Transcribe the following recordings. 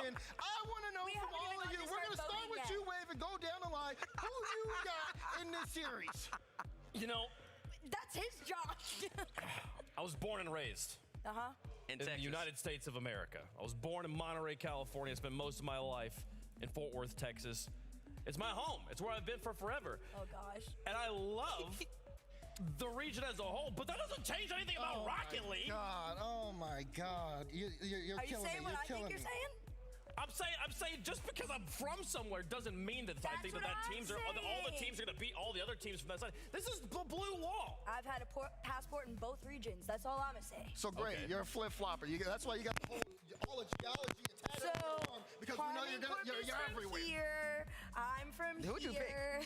in. I want to know from all of you. We're going to start with you, Wave, and go down the line. Who you got in this series? You know, that's his job. I was born and raised in the United States of America. I was born in Monterey, California. I spent most of my life in Fort Worth, Texas. It's my home. It's where I've been for forever. Oh, gosh. And I love the region as a whole, but that doesn't change anything about Rocket League. Oh my God! You're killing me. Are you saying what I think you're saying? I'm saying just because I'm from somewhere doesn't mean that I think that teams are all the teams are going to beat all the other teams from that side. This is the blue wall. I've had a passport in both regions. That's all I'm gonna say. So great, you're a flip flopper. That's why you got all the geology attached on your arm, because we know you're everywhere. Here, I'm from here,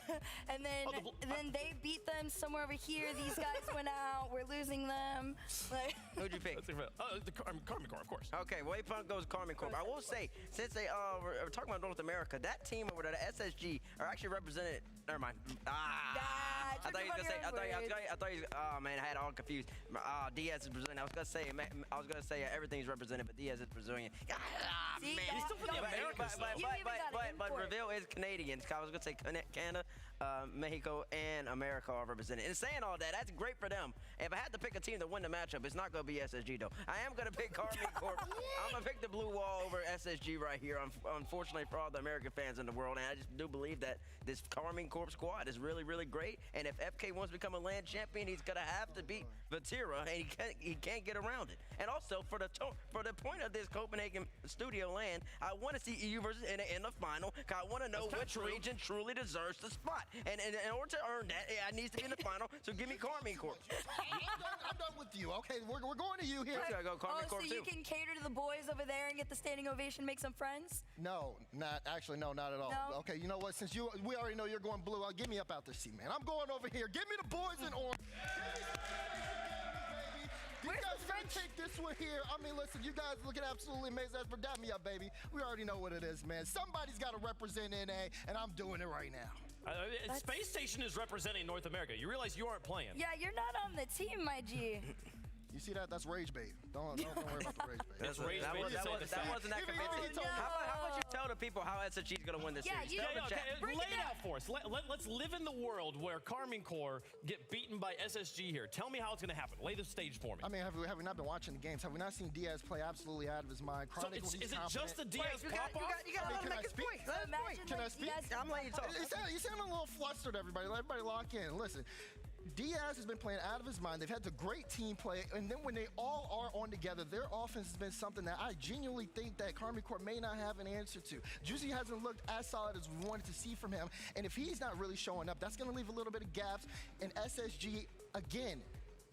and then they beat them somewhere over here. These guys went out. We're losing them. Who'd you pick? The Carmen Corps, of course. Okay, Waypoint goes Carmen Corps. I will say, since they we're talking about North America, that team over there, the SSG, are actually represented. Never mind. I thought you was gonna say. Oh man, I had it all confused. Diaz is Brazilian. I was gonna say everything's represented, but Diaz is Brazilian. Man, he's still from the Americas, but Reveal is Canadian. I was gonna say Canada, Mexico, and America are represented. And saying all that, that's great for them. If I had to pick a team to win the matchup, it's not gonna be SSG though. I am gonna pick Carmen Corp. I'm gonna pick the blue wall over SSG right here. Unfortunately for all the American fans in the world, and I just do believe that this Carmen Corp squad is really, really great. And if FK wants to become a land champion, he's gonna have to beat Vatira, and he can't get around it. And also for the point of this Copenhagen studio land, I want to see EU versus NA in the final. Cause I want to know which region truly deserves the spot. And in order to earn that, it needs to be in the final. So give me Carmen Corp. I'm done with you. Okay, we're going to you here. I gotta go Carmen Corp so you can cater to the boys over there and get the standing ovation, make some friends? No, not at all. No? Okay, you know what? Since we already know you're going blue, get me up out the seat, man. I'm going over here. Give me the boys in orange. You guys are going to take this one here. I mean, listen, you guys looking absolutely amazing. That's for dap me up, baby. We already know what it is, man. Somebody's got to represent NA, and I'm doing it right now. Space Station is representing North America. You realize you aren't playing. Yeah, you're not on the team, my G. You see that? That's rage bait. Don't worry about the rage bait. That's rage bait. That wasn't that convincing. How about you tell the people how SSG is going to win this series? Lay it out for us. Let's live in the world where Carmen Corps get beaten by SSG here. Tell me how it's going to happen. Lay the stage for me. I mean, have we not been watching the games? Have we not seen Diaz play absolutely out of his mind? Chronic, so is it just the Diaz pop-off? You got to make his point. Can I speak? I'm letting you talk. You sound a little flustered, everybody. Let everybody lock in. Listen. Diaz has been playing out of his mind. They've had the great team play, and then when they all are on together, their offense has been something that I genuinely think that Carmen Corp may not have an answer to. Juicy hasn't looked as solid as we wanted to see from him, and if he's not really showing up, that's going to leave a little bit of gaps. And SSG, again,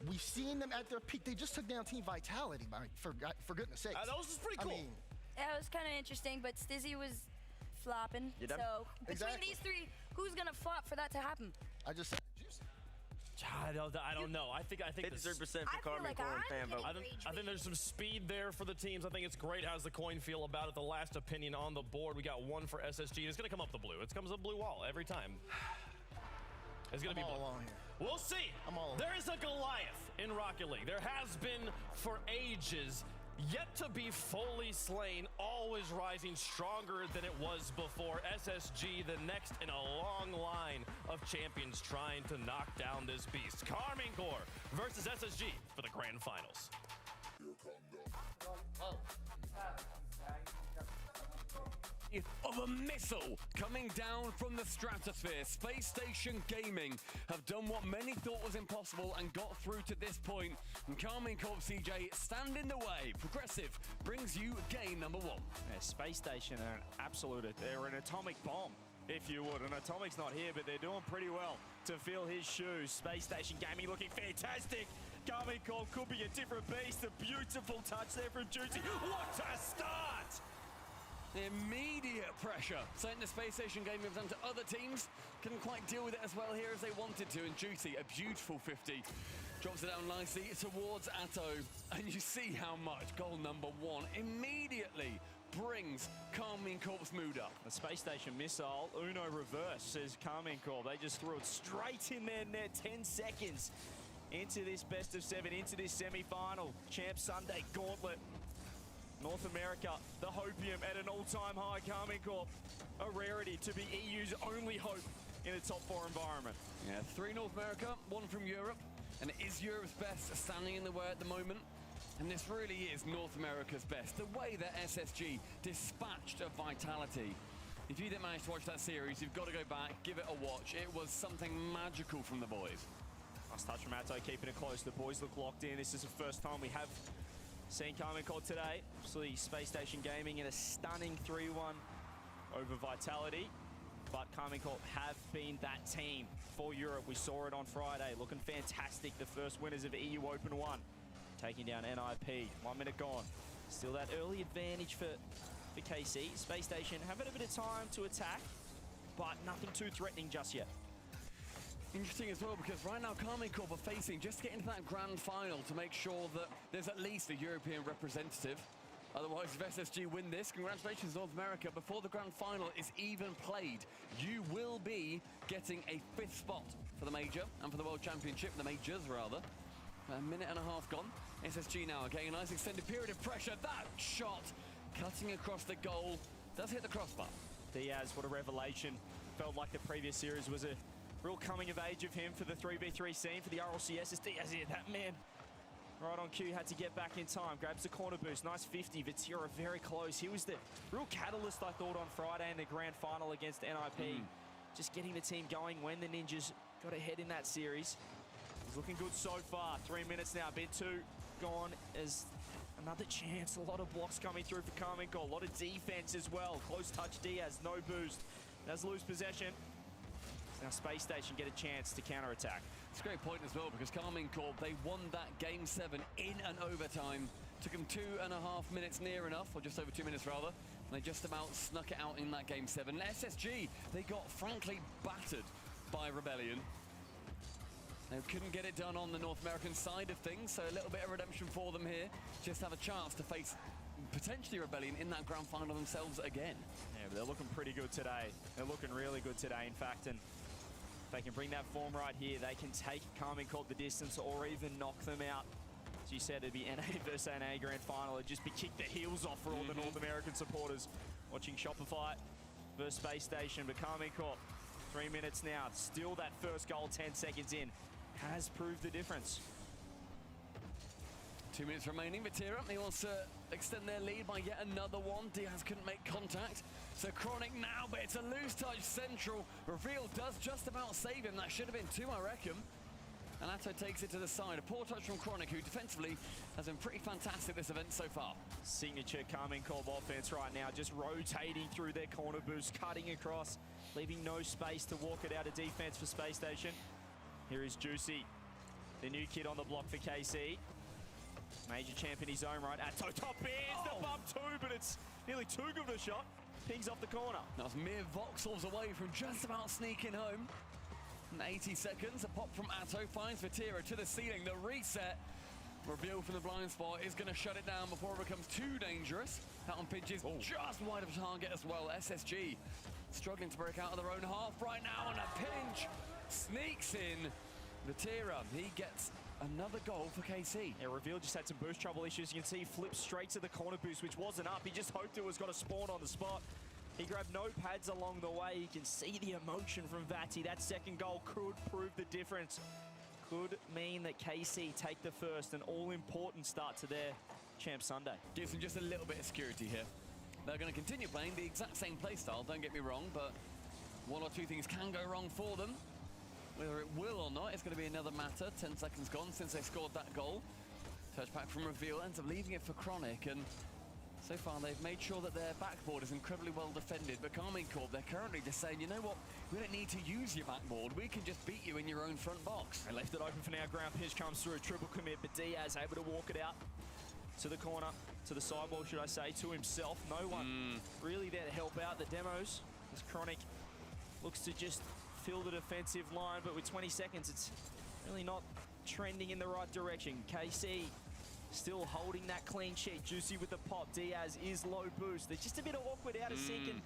we've seen them at their peak. They just took down Team Vitality, for goodness sakes. That was pretty cool. Yeah, it was kind of interesting, but Stizzy was flopping. So between these three, who's going to flop for that to happen? I just said Juicy. I don't know. I think 53% for Carmen Corp fan vote. I think there's some speed there for the teams. I think it's great. How's the coin feel about it? The last opinion on the board. We got one for SSG. It's going to come up the blue. It comes up blue wall every time. It's going to be blue. Along here. We'll see. There is a Goliath in Rocket League. There has been for ages. Yet to be fully slain, always rising stronger than it was before. SSG, the next in a long line of champions trying to knock down this beast. Carmen Corps versus SSG for the grand finals. Of a missile coming down from the stratosphere. Space Station Gaming have done what many thought was impossible and got through to this point. And Carmen Corp CJ stand in the way. Progressive brings you game number one. Yeah, Space Station are they're an atomic bomb, if you would. And Atomic's not here, but they're doing pretty well to fill his shoes. Space Station Gaming looking fantastic. Carmen Corp could be a different beast. A beautiful touch there from Juicy. What a start! Immediate pressure sent the Space Station Gaming down to other teams. Couldn't quite deal with it as well here as they wanted to. And Juicy, a beautiful 50. Drops it down nicely towards Atto. And you see how much goal number one immediately brings Carmen Corp's mood up. The Space Station missile, Uno reverse, says Carmen Corp. They just threw it straight in their net, 10 seconds into this best of 7, into this semi-final. Champ Sunday gauntlet. North America, the hopium at an all-time high. Karmine Corp, a rarity to be EU's only hope in a top 4 environment. Yeah, 3 North America, 1 from Europe, and it is Europe's best standing in the way at the moment. And this really is North America's best. The way that SSG dispatched of Vitality. If you didn't manage to watch that series, you've got to go back, give it a watch. It was something magical from the boys. Nice touch from Atto, keeping it close. The boys look locked in. This is the first time we have seen Karmine Corp today. Obviously, Space Station Gaming in a stunning 3-1 over Vitality. But Karmine Corp have been that team for Europe. We saw it on Friday, looking fantastic. The first winners of EU Open 1, taking down NIP. 1 minute gone. Still that early advantage for KC. Space Station having a bit of time to attack, but nothing too threatening just yet. Interesting as well, because right now Karmine Corp are facing just to get into that grand final to make sure that there's at least a European representative. Otherwise, if SSG win this, congratulations North America, before the grand final is even played, you will be getting a 5th spot for the major and for the World Championship, the majors rather. A minute and a half gone. SSG now are getting a nice extended period of pressure. That shot cutting across the goal does hit the crossbar. Diaz, what a revelation. Felt like the previous series was a real coming of age of him for the 3v3 scene for the RLCS. It's Diaz here, that man. Right on cue, had to get back in time. Grabs the corner boost, nice 50. Vatira very close. He was the real catalyst, I thought, on Friday in the grand final against NIP. Just getting the team going when the Ninjas got ahead in that series. He's looking good so far. 3 minutes now, bit 2 gone as another chance. A lot of blocks coming through for Karmine Corp. A lot of defense as well. Close touch Diaz, no boost. Does lose possession. Now Space Station get a chance to counterattack. It's a great point as well, because Karmine Corp, they won that Game 7 in an overtime. Took them 2.5 minutes near enough, or just over 2 minutes rather. And they just about snuck it out in that Game 7. And SSG, they got frankly battered by Rebellion. They couldn't get it done on the North American side of things, so a little bit of redemption for them here. Just have a chance to face potentially Rebellion in that grand final themselves again. Yeah, but they're looking pretty good today. They're looking really good today, in fact, and if they can bring that form right here, they can take Karmine Corp the distance or even knock them out. As you said, it'd be NA versus NA grand final. It'd just be kick the heels off for all the North American supporters watching Shopify versus Space Station. But Karmine Corp, 3 minutes now, still that first goal 10 seconds in, has proved the difference. 2 minutes remaining. Vatira, he wants to extend their lead by yet another one. Diaz couldn't make contact. So Chronic now, but it's a loose touch central. Reveal does just about save him. That should have been 2, I reckon. And Atto takes it to the side. A poor touch from Chronic, who defensively has been pretty fantastic this event so far. Signature Karmine Corp offense right now, just rotating through their corner boost, cutting across, leaving no space to walk it out of defense for Space Station. Here is Juicy, the new kid on the block for KC. Major champ in his own right. Atto top bears the bump 2, but it's nearly too good of a shot. Pings off the corner. That was mere voxels away from just about sneaking home. And 80 seconds, a pop from Atto finds Vatira to the ceiling. The reset, Reveal from the blind spot is going to shut it down before it becomes too dangerous. That on pitch is just wide of target as well. SSG struggling to break out of their own half right now, and a pinch sneaks in. Vatira, he gets another goal for KC. Yeah, Reveal just had some boost trouble issues. You can see he flipped straight to the corner boost, which wasn't up. He just hoped it was going to spawn on the spot. He grabbed no pads along the way. You can see the emotion from Vati. That second goal could prove the difference. Could mean that KC take the first, an all-important start to their Champ Sunday. Gives them just a little bit of security here. They're going to continue playing the exact same playstyle, don't get me wrong, but one or two things can go wrong for them. Whether it will or not, it's going to be another matter. 10 seconds gone since they scored that goal. Touchback from Reveal, ends up leaving it for Chronic, and so far they've made sure that their backboard is incredibly well defended. But Karmine Corp, they're currently just saying, you know what, we don't need to use your backboard. We can just beat you in your own front box. They left it open for now. Ground pitch comes through, triple commit, but Diaz able to walk it out to the corner, to the sidewall, should I say, to himself. No one really there to help out the demos, as Chronic looks to just fill the defensive line, but with 20 seconds, it's really not trending in the right direction. KC still holding that clean sheet. Juicy with the pop. Diaz is low boost. They're just a bit awkward out of sync and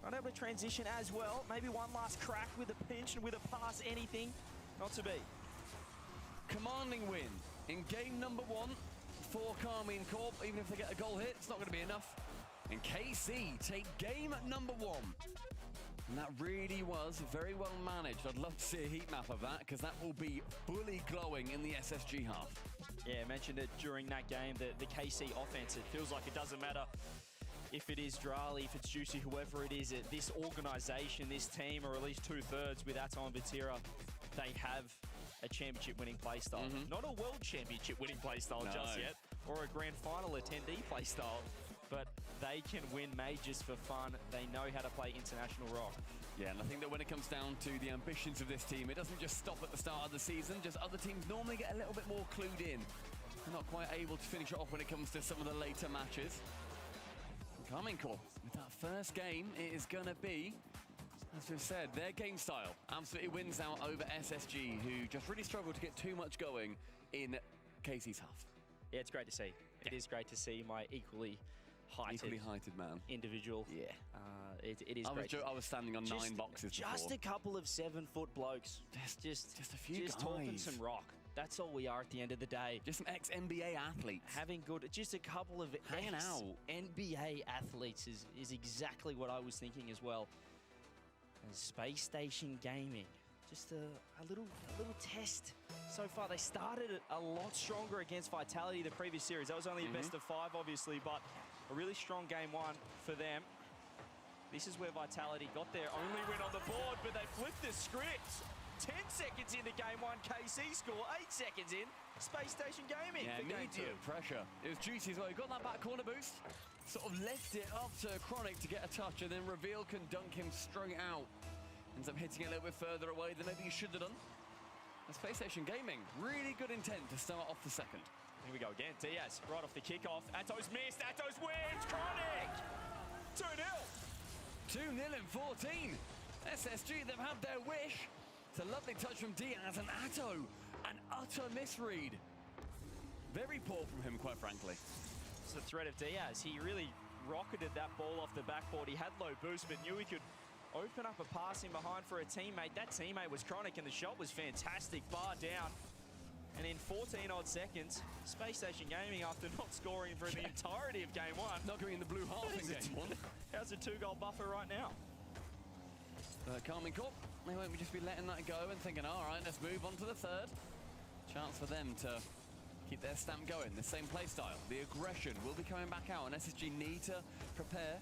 not able to transition as well. Maybe one last crack with a pinch and with a pass, anything. Not to be. Commanding win in game number 1 for Carmine Corp. Even if they get a goal hit, it's not going to be enough. And KC take game number 1. And that really was very well managed. I'd love to see a heat map of that, because that will be fully glowing in the SSG half. Yeah, I mentioned it during that game, the KC offense. It feels like it doesn't matter if it is Drali, if it's Juicy, whoever it is, this organization, this team, or at least 2/3 with Ato and Vatira, they have a championship-winning playstyle. Not a world championship-winning playstyle just yet, or a grand final attendee playstyle, but they can win majors for fun. They know how to play international rock. Yeah, and I think that when it comes down to the ambitions of this team, it doesn't just stop at the start of the season. Just other teams normally get a little bit more clued in. They're not quite able to finish it off when it comes to some of the later matches. Carmine Corp, with that first game, it is going to be, as we've said, their game style absolutely wins out over SSG, who just really struggled to get too much going in KC's half. Yeah, it's great to see. It is great to see my equally heighted man. Individual. Yeah. It is great. I was standing on 9 boxes before. Just a couple of 7-foot blokes. Just a few guys. Talking some rock. That's all we are at the end of the day. Just some ex-NBA athletes. Having just a couple of hanging out. NBA athletes is exactly what I was thinking as well. And Space Station Gaming, just a little test so far. They started a lot stronger against Vitality the previous series. That was only a best of 5, obviously, but a really strong game 1 for them. This is where Vitality got their only win on the board, but they flipped the script. 10 seconds into game 1, KC score. 8 seconds in, Space Station Gaming for game 2. Pressure. It was Juicy as well. He got that back corner boost, sort of left it up to Chronic to get a touch, and then Reveal can dunk him straight out. Ends up hitting it a little bit further away than maybe he should have done. And Space Station Gaming, really good intent to start off the second. Here we go again. Diaz right off the kickoff. Ato's missed. Ato's wins. Chronic. 2-0. 2-0 in 14. SSG, they've had their wish. It's a lovely touch from Diaz, and Ato, an utter misread. Very poor from him, quite frankly. It's the threat of Diaz. He really rocketed that ball off the backboard. He had low boost, but knew he could open up a pass in behind for a teammate. That teammate was Chronic, and the shot was fantastic. Bar down. And in 14 odd seconds, Space Station Gaming, after not scoring for the entirety of game 1. Not going in the blue half in game 1. How's a 2-goal buffer right now? Carmine Corp, they won't just be letting that go and thinking, all right, let's move on to the third. Chance for them to keep their stamp going, the same play style. The aggression will be coming back out, and SSG need to prepare,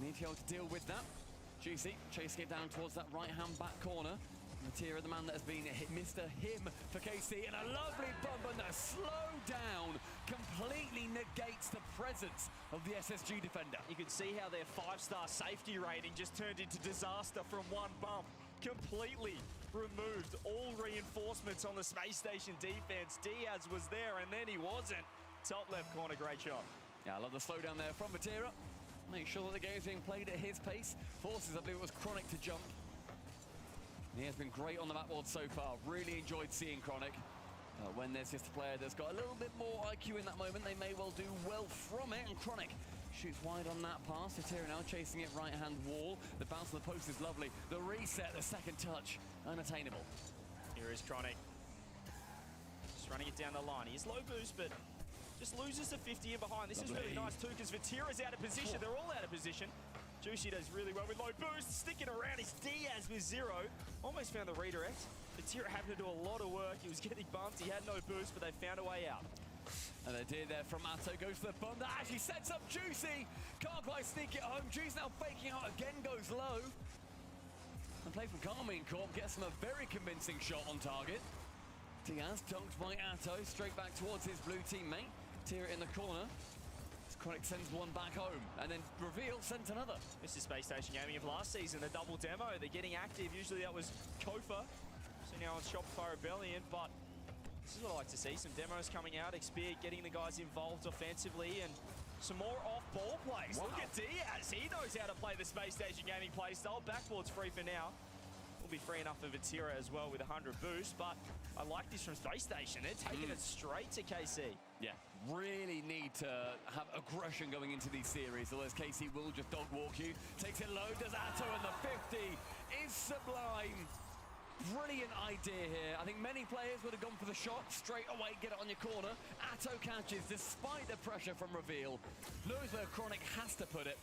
need to be able to deal with that. Juicy chasing it down towards that right-hand back corner. Vatira, the man that has been Mr. Him for KC, and a lovely bump, and the slow down completely negates the presence of the SSG defender. You can see how their 5-star safety rating just turned into disaster from one bump. Completely removed all reinforcements on the Space Station defense. Diaz was there, and then he wasn't. Top left corner, great shot. Yeah, I love the slowdown there from Vatira. Make sure that the game is being played at his pace. Forces, I believe it was Chronic to jump. He has been great on the backboard so far. Really enjoyed seeing Chronic. When there's just a player that's got a little bit more IQ in that moment, they may well do well from it. And Chronic shoots wide on that pass. Vatira now chasing it right-hand wall. The bounce on the post is lovely. The reset, the second touch, unattainable. Here is Chronic. Just running it down the line. He has low boost, but just loses the 50 in behind. This is really nice too, because Vatira's out of position. They're all out of position. Juicy does really well with low boost. Sticking around is Diaz with 0. Almost found the redirect. Vatira having to do a lot of work. He was getting bumped. He had no boost, but they found a way out. And they did there from Ato. Goes for the bump. That actually sets up Juicy. Can't quite sneak it home. Juicy now faking out again, goes low. And play from Carmine Corp gets him a very convincing shot on target. Diaz dunked by Ato. Straight back towards his blue teammate. Vatira in the corner. Chronic sends one back home, and then Reveal sent another. This is Space Station Gaming of last season, the double demo. They're getting active. Usually that was Kofa. So now it's Shopify Rebellion, but this is what I like to see. Some demos coming out, Xperia getting the guys involved offensively, and some more off-ball plays. Wow. Look at Diaz. He knows how to play the Space Station Gaming playstyle. Backboard's free for now. Will be free enough for Vatira as well with 100 boost, but I like this from Space Station. They're taking it straight to KC. Yeah, really need to have aggression going into these series, otherwise KC will just dog walk you. Takes it low, does Ato, and the 50 is sublime. brilliant idea here. I think many players would have gone for the shot straight away, get it on your corner. Atto catches despite the pressure from Reveal. Knows where Chronic has to put it.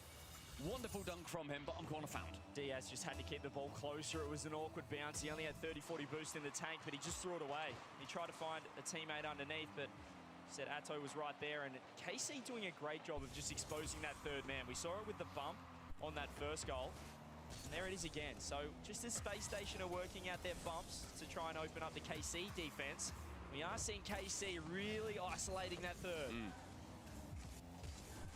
Wonderful dunk from him, bottom corner found. Diaz just had to keep the ball closer. It was an awkward bounce. He only had 30-40 boost in the tank, but he just threw it away. He tried to find a teammate underneath, but said Atto was right there. And KC doing a great job of just exposing that third man. We saw it with the bump on that first goal. And there it is again. So just as Space Station are working out their bumps to try and open up the KC defense, we are seeing KC really isolating that third.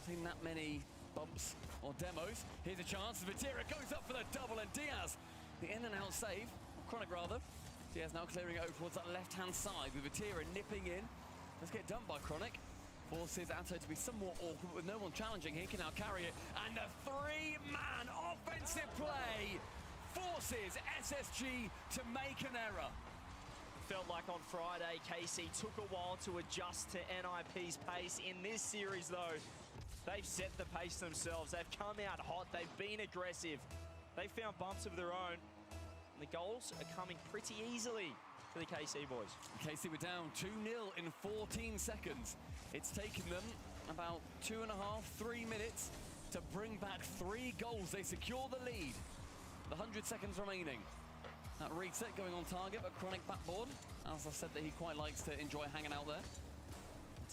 Seen that many bumps or demos. Here's a chance. Vatira goes up for the double, and Diaz, the in and out save, Chronic rather. Diaz now clearing it over towards that left-hand side with Vatira nipping in. Let's get done by Chronic. Forces Atto to be somewhat awkward with no one challenging. He can now carry it. And a three-man offensive play forces SSG to make an error. Felt like on Friday, KC took a while to adjust to NIP's pace. In this series, though, they've set the pace themselves. They've come out hot. They've been aggressive. They've found bumps of their own. And the goals are coming pretty easily for the KC boys. KC were down 2-0 in 14 seconds. It's taken them about 2.5, 3 minutes to bring back 3 goals. They secure the lead. The 100 seconds remaining. That reset going on target, but Chronic backboard. As I said, that he quite likes to enjoy hanging out there.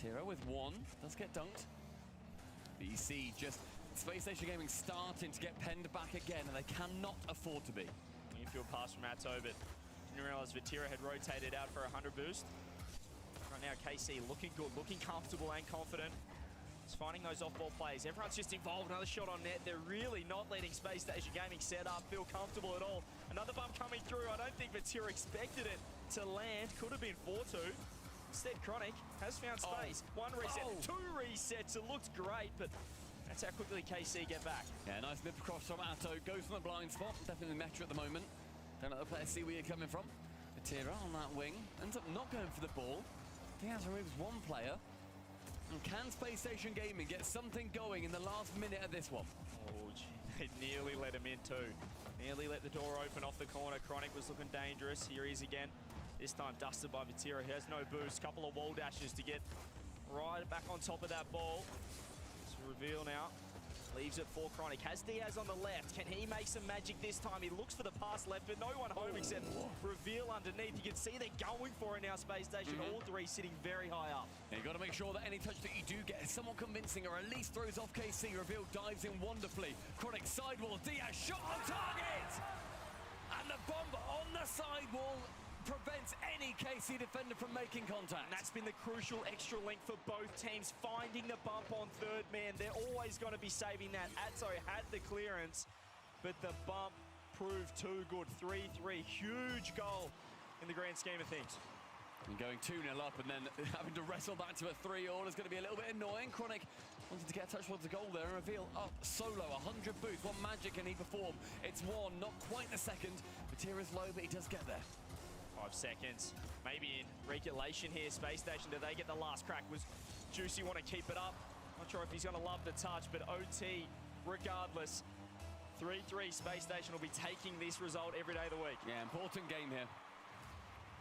Tiro with 1, does get dunked. BC just Space Station Gaming starting to get penned back again, and they cannot afford to be. Infield pass from Atto, but didn't realize Vatira had rotated out for a 100 boost. Right now, KC looking good, looking comfortable and confident. Just finding those off-ball plays. Everyone's just involved. Another shot on net. They're really not letting Space Station Gaming set up, feel comfortable at all. Another bump coming through. I don't think Vatira expected it to land. Could have been 4-2. Instead, Chronic has found space. 1 reset, 2 resets. It looked great, but that's how quickly KC get back. Yeah, nice nip across from Atto. Goes from the blind spot. Definitely Metro at the moment. Don't let the players see where you're coming from. Vatira on that wing. Ends up not going for the ball. Diaz removes 1 player. And can Space Station Gaming get something going in the last minute of this one? Oh, gee, they nearly let him in too. Nearly let the door open off the corner. Chronic was looking dangerous. Here he is again. This time dusted by Vatira. He has no boost. Couple of wall dashes to get right back on top of that ball. It's a reveal now. Leaves it for Chronic. Has Diaz on the left. Can he make some magic this time? He looks for the pass left, but no one home except Reveal underneath. You can see they're going for it now, Space Station. All 3 sitting very high up. Yeah, you've got to make sure that any touch that you do get is somewhat convincing, or at least throws off KC. Reveal dives in wonderfully. Chronic sidewall. Diaz shot on target! And the bomb on the sidewall prevents any KC defender from making contact. And that's been the crucial extra link for both teams, finding the bump on third man. They're always going to be saving that. Atto had the clearance, but the bump proved too good. 3-3, huge goal in the grand scheme of things. And going 2-0 up and then having to wrestle back to a 3-all is going to be a little bit annoying. Chronic wanted to get a touch towards the goal there and Reveal up solo, 100 boost. What magic can he perform? It's 1, not quite the second. Vatira's low, but he does get there. 5 seconds, maybe in regulation here. Space Station, do they get the last crack? Was Juicy want to keep it up? Not sure if he's going to love the touch, but OT, regardless. 3-3, Space Station will be taking this result every day of the week. Yeah, important game here.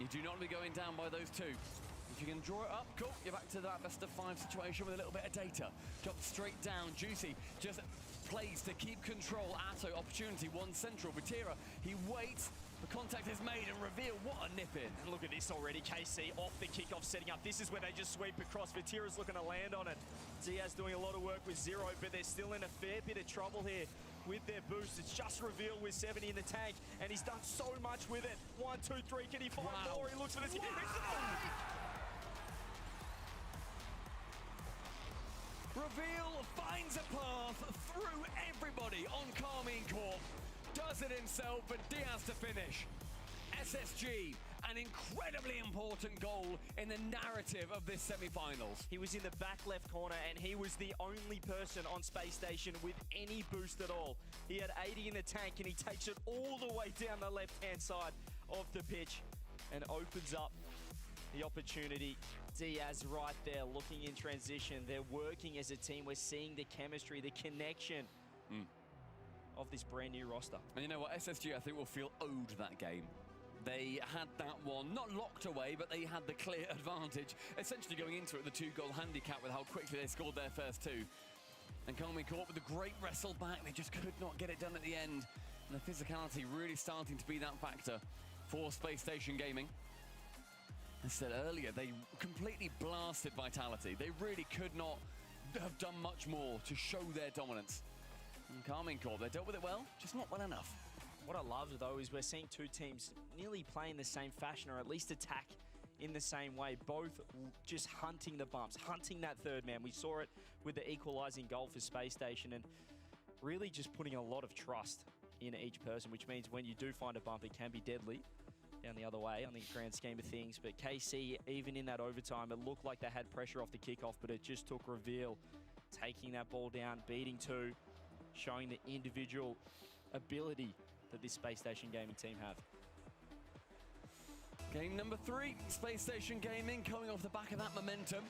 You do not want to be going down by those 2. If you can draw it up, cool. You're back to that best of 5 situation with a little bit of data. Drop straight down. Juicy just plays to keep control. Atto, opportunity, 1 central. Vatira, he waits. The contact is made and Reveal. What a nip in. And look at this already. KC off the kickoff setting up. This is where they just sweep across. Vatira's looking to land on it. Diaz doing a lot of work with 0, but they're still in a fair bit of trouble here with their boost. It's just Reveal with 70 in the tank, and he's done so much with it. 1, 2, 3. Can he find more? He looks for this. Reveal finds a path through everybody on Carmine Corp. Does it himself, but Diaz to finish. SSG, an incredibly important goal in the narrative of this semi-finals. He was in the back left corner, and he was the only person on Space Station with any boost at all. He had 80 in the tank, and he takes it all the way down the left-hand side of the pitch and opens up the opportunity. Diaz right there looking in transition. They're working as a team. We're seeing the chemistry, the connection of this brand new roster. And you know what, SSG I think will feel owed that game. They had that one not locked away, but they had the clear advantage, essentially going into it with a 2-goal handicap with how quickly they scored their first 2. And Karmine Corp with a great wrestle back, they just could not get it done at the end. And the physicality really starting to be that factor for Space Station Gaming. I said earlier, they completely blasted Vitality. They really could not have done much more to show their dominance. And Karmine Corp, they dealt with it well, just not well enough. What I love, though, is we're seeing two teams nearly play in the same fashion, or at least attack in the same way, both just hunting the bumps, hunting that third man. We saw it with the equalizing goal for Space Station, and really just putting a lot of trust in each person, which means when you do find a bump, it can be deadly down the other way on the grand scheme of things. But KC, even in that overtime, it looked like they had pressure off the kickoff, but it just took Reveal taking that ball down, beating 2, showing the individual ability that this Space Station Gaming team have. Game number 3, Space Station Gaming coming off the back of that momentum.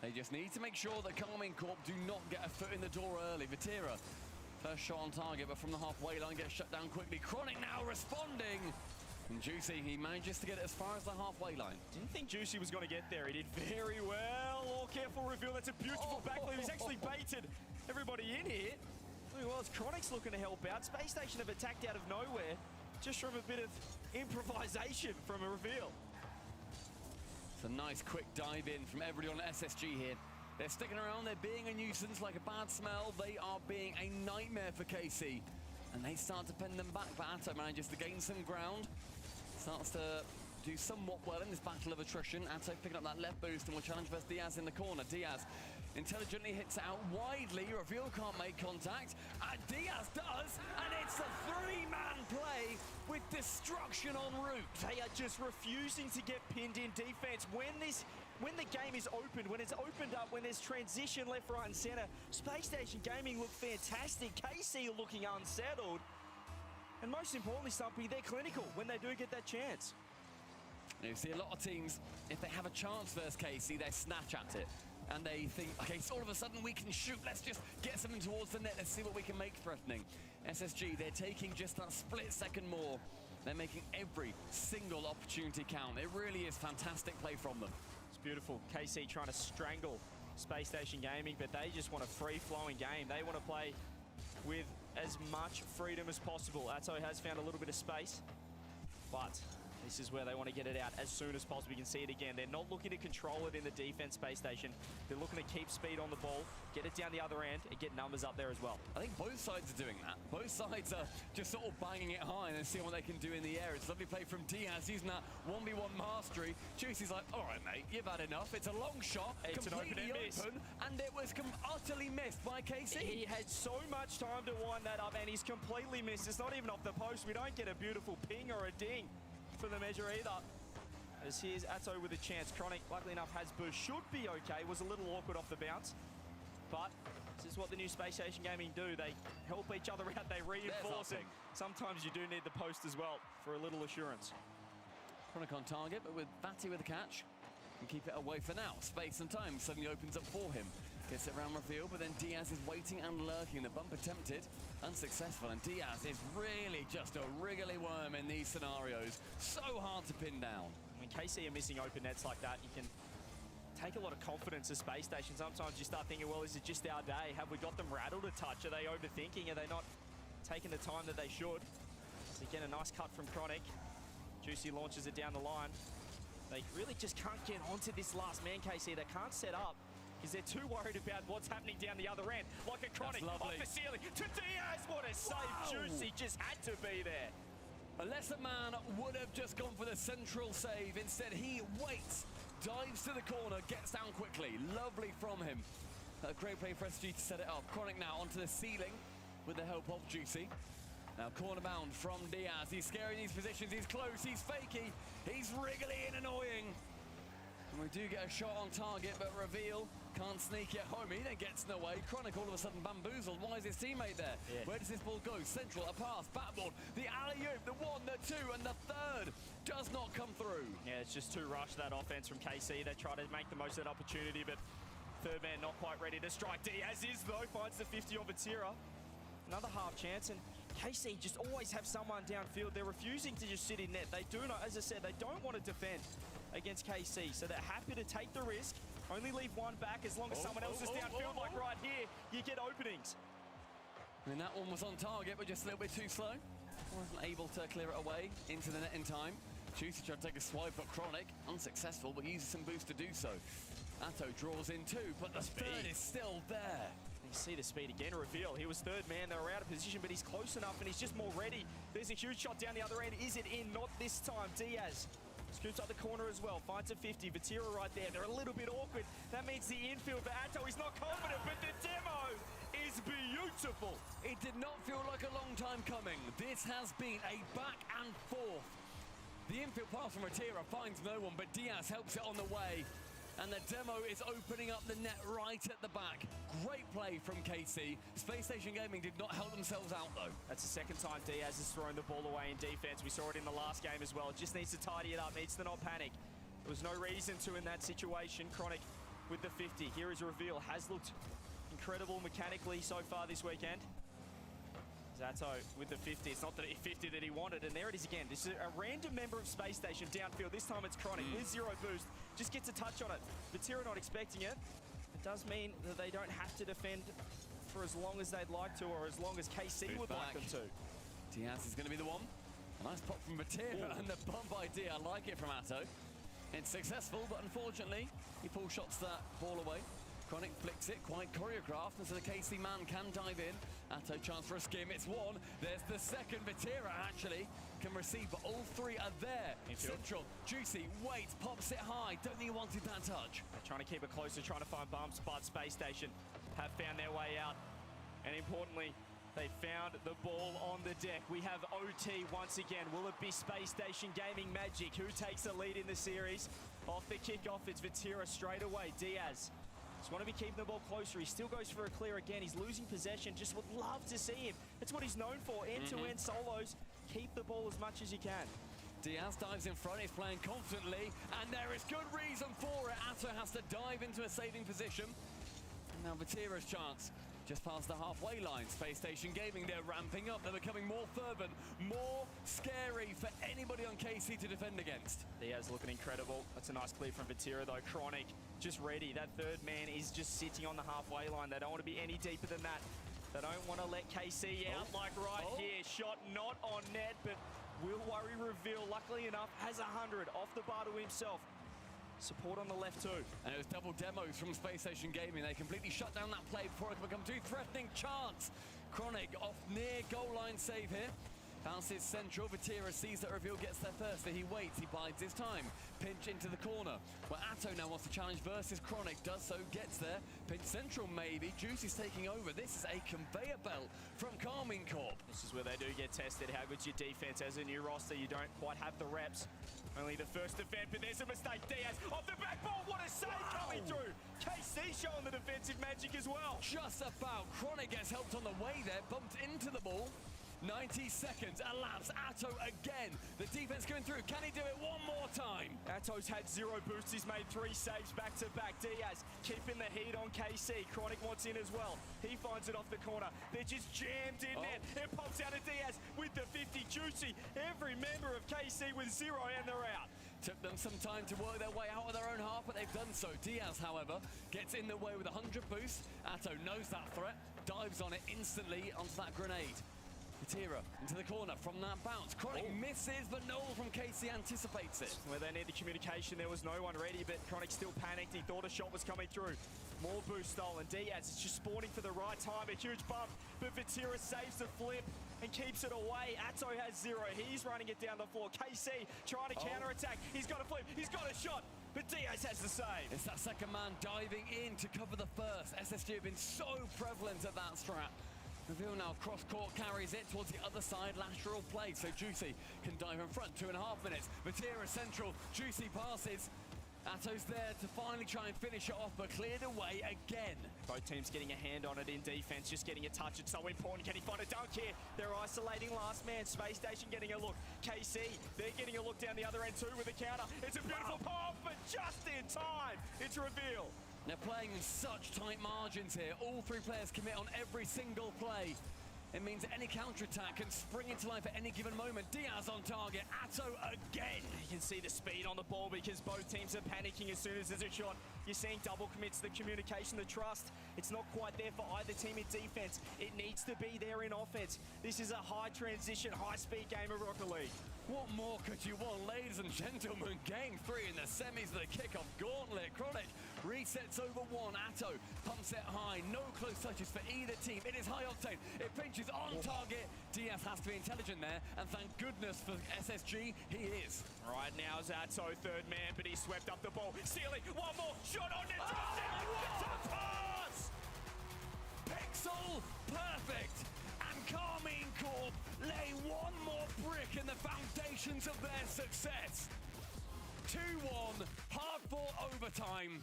They just need to make sure that Karmine Corp do not get a foot in the door early. Vatira, first shot on target, but from the halfway line gets shut down quickly. Chronic now responding. And Juicy, he manages to get it as far as the halfway line. Didn't think Juicy was going to get there. He did very well. Oh, careful Reveal. That's a beautiful backflip. He's actually baited everybody in here. Look, well, as Chronic's looking to help out. Space Station have attacked out of nowhere just from a bit of improvisation from a Reveal. It's a nice quick dive in from everybody on SSG here. They're sticking around, they're being a nuisance, like a bad smell. They are being a nightmare for KC. And they start to pen them back, but Atto manages to gain some ground. Starts to do somewhat well in this battle of attrition. Atto picking up that left boost and will challenge versus Diaz in the corner. Diaz intelligently hits out widely. Reveal can't make contact. And Diaz does, and it's a 3-man play with destruction en route. They are just refusing to get pinned in defense. When the game is opened, when it's opened up, when there's transition left, right, and center, Space Station Gaming look fantastic. KC are looking unsettled. And most importantly, Stumpy, they're clinical when they do get that chance. You see a lot of teams, if they have a chance versus KC, they snatch at it. And they think, okay, so all of a sudden we can shoot. Let's just get something towards the net. Let's see what we can make threatening. SSG, they're taking just that split second more. They're making every single opportunity count. It really is fantastic play from them. It's beautiful. KC trying to strangle Space Station Gaming, but they just want a free-flowing game. They want to play with as much freedom as possible. Atto has found a little bit of space, but this is where they want to get it out as soon as possible. You can see it again. They're not looking to control it in the defense Space Station. They're looking to keep speed on the ball, get it down the other end, and get numbers up there as well. I think both sides are doing that. Both sides are just sort of banging it high and seeing what they can do in the air. It's a lovely play from Diaz using that 1v1 mastery. Juicy's like, all right, mate, you've had enough. It's a long shot, it's completely an open, and it was utterly missed by KC. He had so much time to wind that up, and he's completely missed. It's not even off the post. We don't get a beautiful ping or a ding for the measure either. As here's Atto with a chance. Chronic, luckily enough, has boost. Should be okay. Was a little awkward off the bounce. But this is what the new Space Station Gaming do. They help each other out. They reinforce it. Sometimes you do need the post as well for a little assurance. Chronic on target, but with Batty with a catch. Can keep it away for now. Space and time suddenly opens up for him. Gets it around Reveal, but then Diaz is waiting and lurking. The bump attempted, unsuccessful, and Diaz is really just a wriggly worm in these scenarios. So hard to pin down. When KC are missing open nets like that, you can take a lot of confidence as Space Station. Sometimes you start thinking, well, is it just our day? Have we got them rattled a touch? Are they overthinking? Are they not taking the time that they should? So again, a nice cut from Chronic. Juicy launches it down the line. They really just can't get onto this last man, KC. They can't set up because they're too worried about what's happening down the other end. Like a Chronic off the ceiling to Diaz. What a save. Juicy just had to be there. A lesser man would have just gone for the central save. Instead, he waits, dives to the corner, gets down quickly. Lovely from him. A great play for SG to set it up. Chronic now onto the ceiling with the help of Juicy. Now corner bound from Diaz. He's scary in these positions. He's close. He's fakey. He's wriggly and annoying. And we do get a shot on target, but Reveal can't sneak it home. He then gets in the way. Chronic all of a sudden bamboozled. Why is his teammate there? Yeah. Where does this ball go? Central, a pass, backboard, the alley-oop, the 1, the 2, and the 3rd does not come through. Yeah, it's just too rushed, that offense from KC. They try to make the most of that opportunity, but third man not quite ready to strike. Diaz is, though, finds the 50 of Vatira. Another half chance, and KC just always have someone downfield. They're refusing to just sit in net. They do not, as I said, they don't want to defend against KC, so they're happy to take the risk, only leave one back as long as someone else is downfield, like right here, you get openings. And that one was on target, but just a little bit too slow. Wasn't able to clear it away into the net in time. Juicy tried to take a swipe at Chronic, unsuccessful, but uses some boost to do so. Atto draws in too, but the third is still there. You see the speed again, reveal. He was third man, they were out of position, but he's close enough and he's just more ready. There's a huge shot down the other end. Is it in? Not this time. Diaz scoops up the corner as well, finds a 50. Vatira right there. They're a little bit awkward. That means the infield for Atto. He's not confident, but the demo is beautiful. It did not feel like a long time coming. This has been a back and forth. The infield pass from Vatira finds no one, but Diaz helps it on the way. And the demo is opening up the net right at the back. Great play from KC. Space Station Gaming did not help themselves out, though. That's the second time Diaz has thrown the ball away in defense. We saw it in the last game as well. Just needs to tidy it up, needs to not panic. There was no reason to in that situation. Chronic with the 50. Here is reveal. Has looked incredible mechanically so far this weekend. Zato with the 50. It's not the 50 that he wanted, and there it is again. This is a random member of Space Station downfield. This time it's Chronic with zero boost. Just gets a touch on it. Vatira not expecting it. It does mean that they don't have to defend for as long as they'd like to, or as long as KC would like them to. Diaz is going to be the one. A nice pop from Vatira, and the bump idea. I like it from Atto. It's successful, but unfortunately, he pull shots that ball away. Chronic flicks it, quite choreographed, and so the KC man can dive in. Atto chance for a skim, it's one. There's the second. Vatira actually can receive, but all three are there. Central, Juicy, waits, pops it high. Don't think he wanted that touch. They're trying to keep it closer, trying to find bumps, but Space Station have found their way out. And importantly, they found the ball on the deck. We have OT once again. Will it be Space Station Gaming Magic? Who takes the lead in the series? Off the kickoff, it's Vatira straight away. Diaz just want to be keeping the ball closer. He still goes for a clear again. He's losing possession. Just would love to see him. That's what he's known for. End-to-end solos. Keep the ball as much as you can. Diaz dives in front. He's playing confidently, and there is good reason for it. Atto has to dive into a saving position. And now Vatira's chance. Just past the halfway line. Space Station Gaming, they're ramping up. They're becoming more fervent, more scary for anybody on KC to defend against. Diaz looking incredible. That's a nice clear from Vatira, though. Chronic just ready. That third man is just sitting on the halfway line. They don't want to be any deeper than that. They don't want to let KC out like right here. Shot not on net, but will worry reveal. Luckily enough, has 100 off the bar to himself. Support on the left too. And it was double demos from Space Station Gaming. They completely shut down that play before it could become too threatening. Chance. Chronic off near goal line save here. Bounces central. Vatira sees that reveal, gets there first. So he waits. He bides his time. Pinch into the corner. Well, Atto now wants to challenge versus Chronic. Does so. Gets there. Pinch central maybe. Juicy's taking over. This is a conveyor belt from Carmine Corp. This is where they do get tested. How good's your defense? As a new roster, you don't quite have the reps. Only the first defend, but there's a mistake. Diaz off the back ball. What a save coming through. KC showing the defensive magic as well. Just about. Chronic gets helped on the way there. Bumped into the ball. 90 seconds elapsed. Atto again. The defense going through. Can he do it one more time? Atto's had zero boosts. He's made 3 saves back to back. Diaz keeping the heat on KC. Chronic wants in as well. He finds it off the corner. They're just jammed in net. It pops out of Diaz with the 50. Juicy. Every member of KC with 0, and they're out. Took them some time to work their way out of their own half, but they've done so. Diaz, however, gets in the way with 100 boost. Atto knows that threat. Dives on it instantly onto that grenade. Vatira into the corner from that bounce. Chronic misses, but no one from KC anticipates it. Where they need the communication, there was no one ready, but Chronic still panicked. He thought a shot was coming through. More boost stolen. Diaz is just spawning for the right time. A huge bump, but Vatira saves the flip and keeps it away. Atto has 0. He's running it down the floor. KC trying to counterattack. He's got a flip. He's got a shot. But Diaz has the save. It's that second man diving in to cover the first. SSG have been so prevalent at that strat. Reveal now, cross-court carries it towards the other side, lateral play, so Juicy can dive in front, 2.5 minutes. Vatira central, Juicy passes. Atto's there to finally try and finish it off, but cleared away again. Both teams getting a hand on it in defense, just getting a touch. It's so important. Can he find a dunk here? They're isolating last man. Space Station getting a look. KC, they're getting a look down the other end too with a counter. It's a beautiful pop, but just in time. It's reveal. They're playing in such tight margins here. All 3 players commit on every single play. It means any counter-attack can spring into life at any given moment. Diaz on target, Atto again. You can see the speed on the ball because both teams are panicking as soon as there's a shot. You're seeing double commits, the communication, the trust. It's not quite there for either team in defense. It needs to be there in offense. This is a high transition, high-speed game of Rocket League. What more could you want, ladies and gentlemen? Game 3 in the semis of the kickoff gauntlet. Chronic resets over 1. Atto pumps it high. No close touches for either team. It is high octane. It pinches on target. Diaz has to be intelligent there, and thank goodness for SSG, he is. Right now is Atto, third man, but he swept up the ball. Stealing, one more shot on net. What a pass! Pixel perfect. And Carmine Corp lay one more brick in the foundations of their success. 2-1, hard-fought overtime,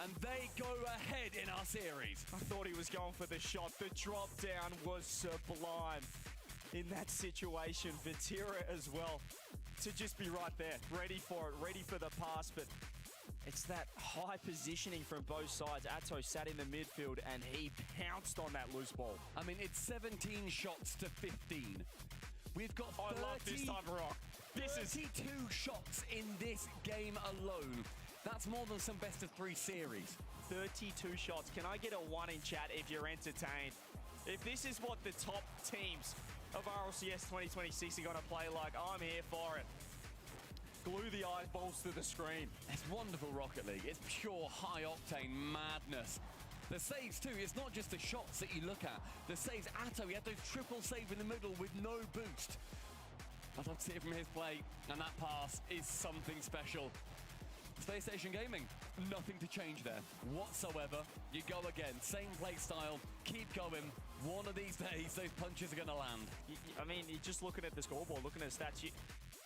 and they go ahead in our series. I thought he was going for the shot. The drop down was sublime in that situation. Vatira as well, to just be right there, ready for it, ready for the pass, but it's that high positioning from both sides. Atto sat in the midfield and he pounced on that loose ball. I mean, it's 17 shots to 15. We've got 30, I love this type of rock. This is 32 shots in this game alone. That's more than some best of 3 series. 32 shots. Can I get a 1 in chat if you're entertained? If this is what the top teams of RLCS 2026 are going to play like, I'm here for it. Glue the eyeballs to the screen. It's wonderful Rocket League. It's pure high-octane madness. The saves, too, it's not just the shots that you look at. The saves, Atto, he had those triple save in the middle with no boost. I'd love to see it from his play, and that pass is something special. Space Station Gaming, nothing to change there whatsoever. You go again, same play style, keep going. One of these days, those punches are going to land. I mean, you're just looking at the scoreboard, looking at the stats.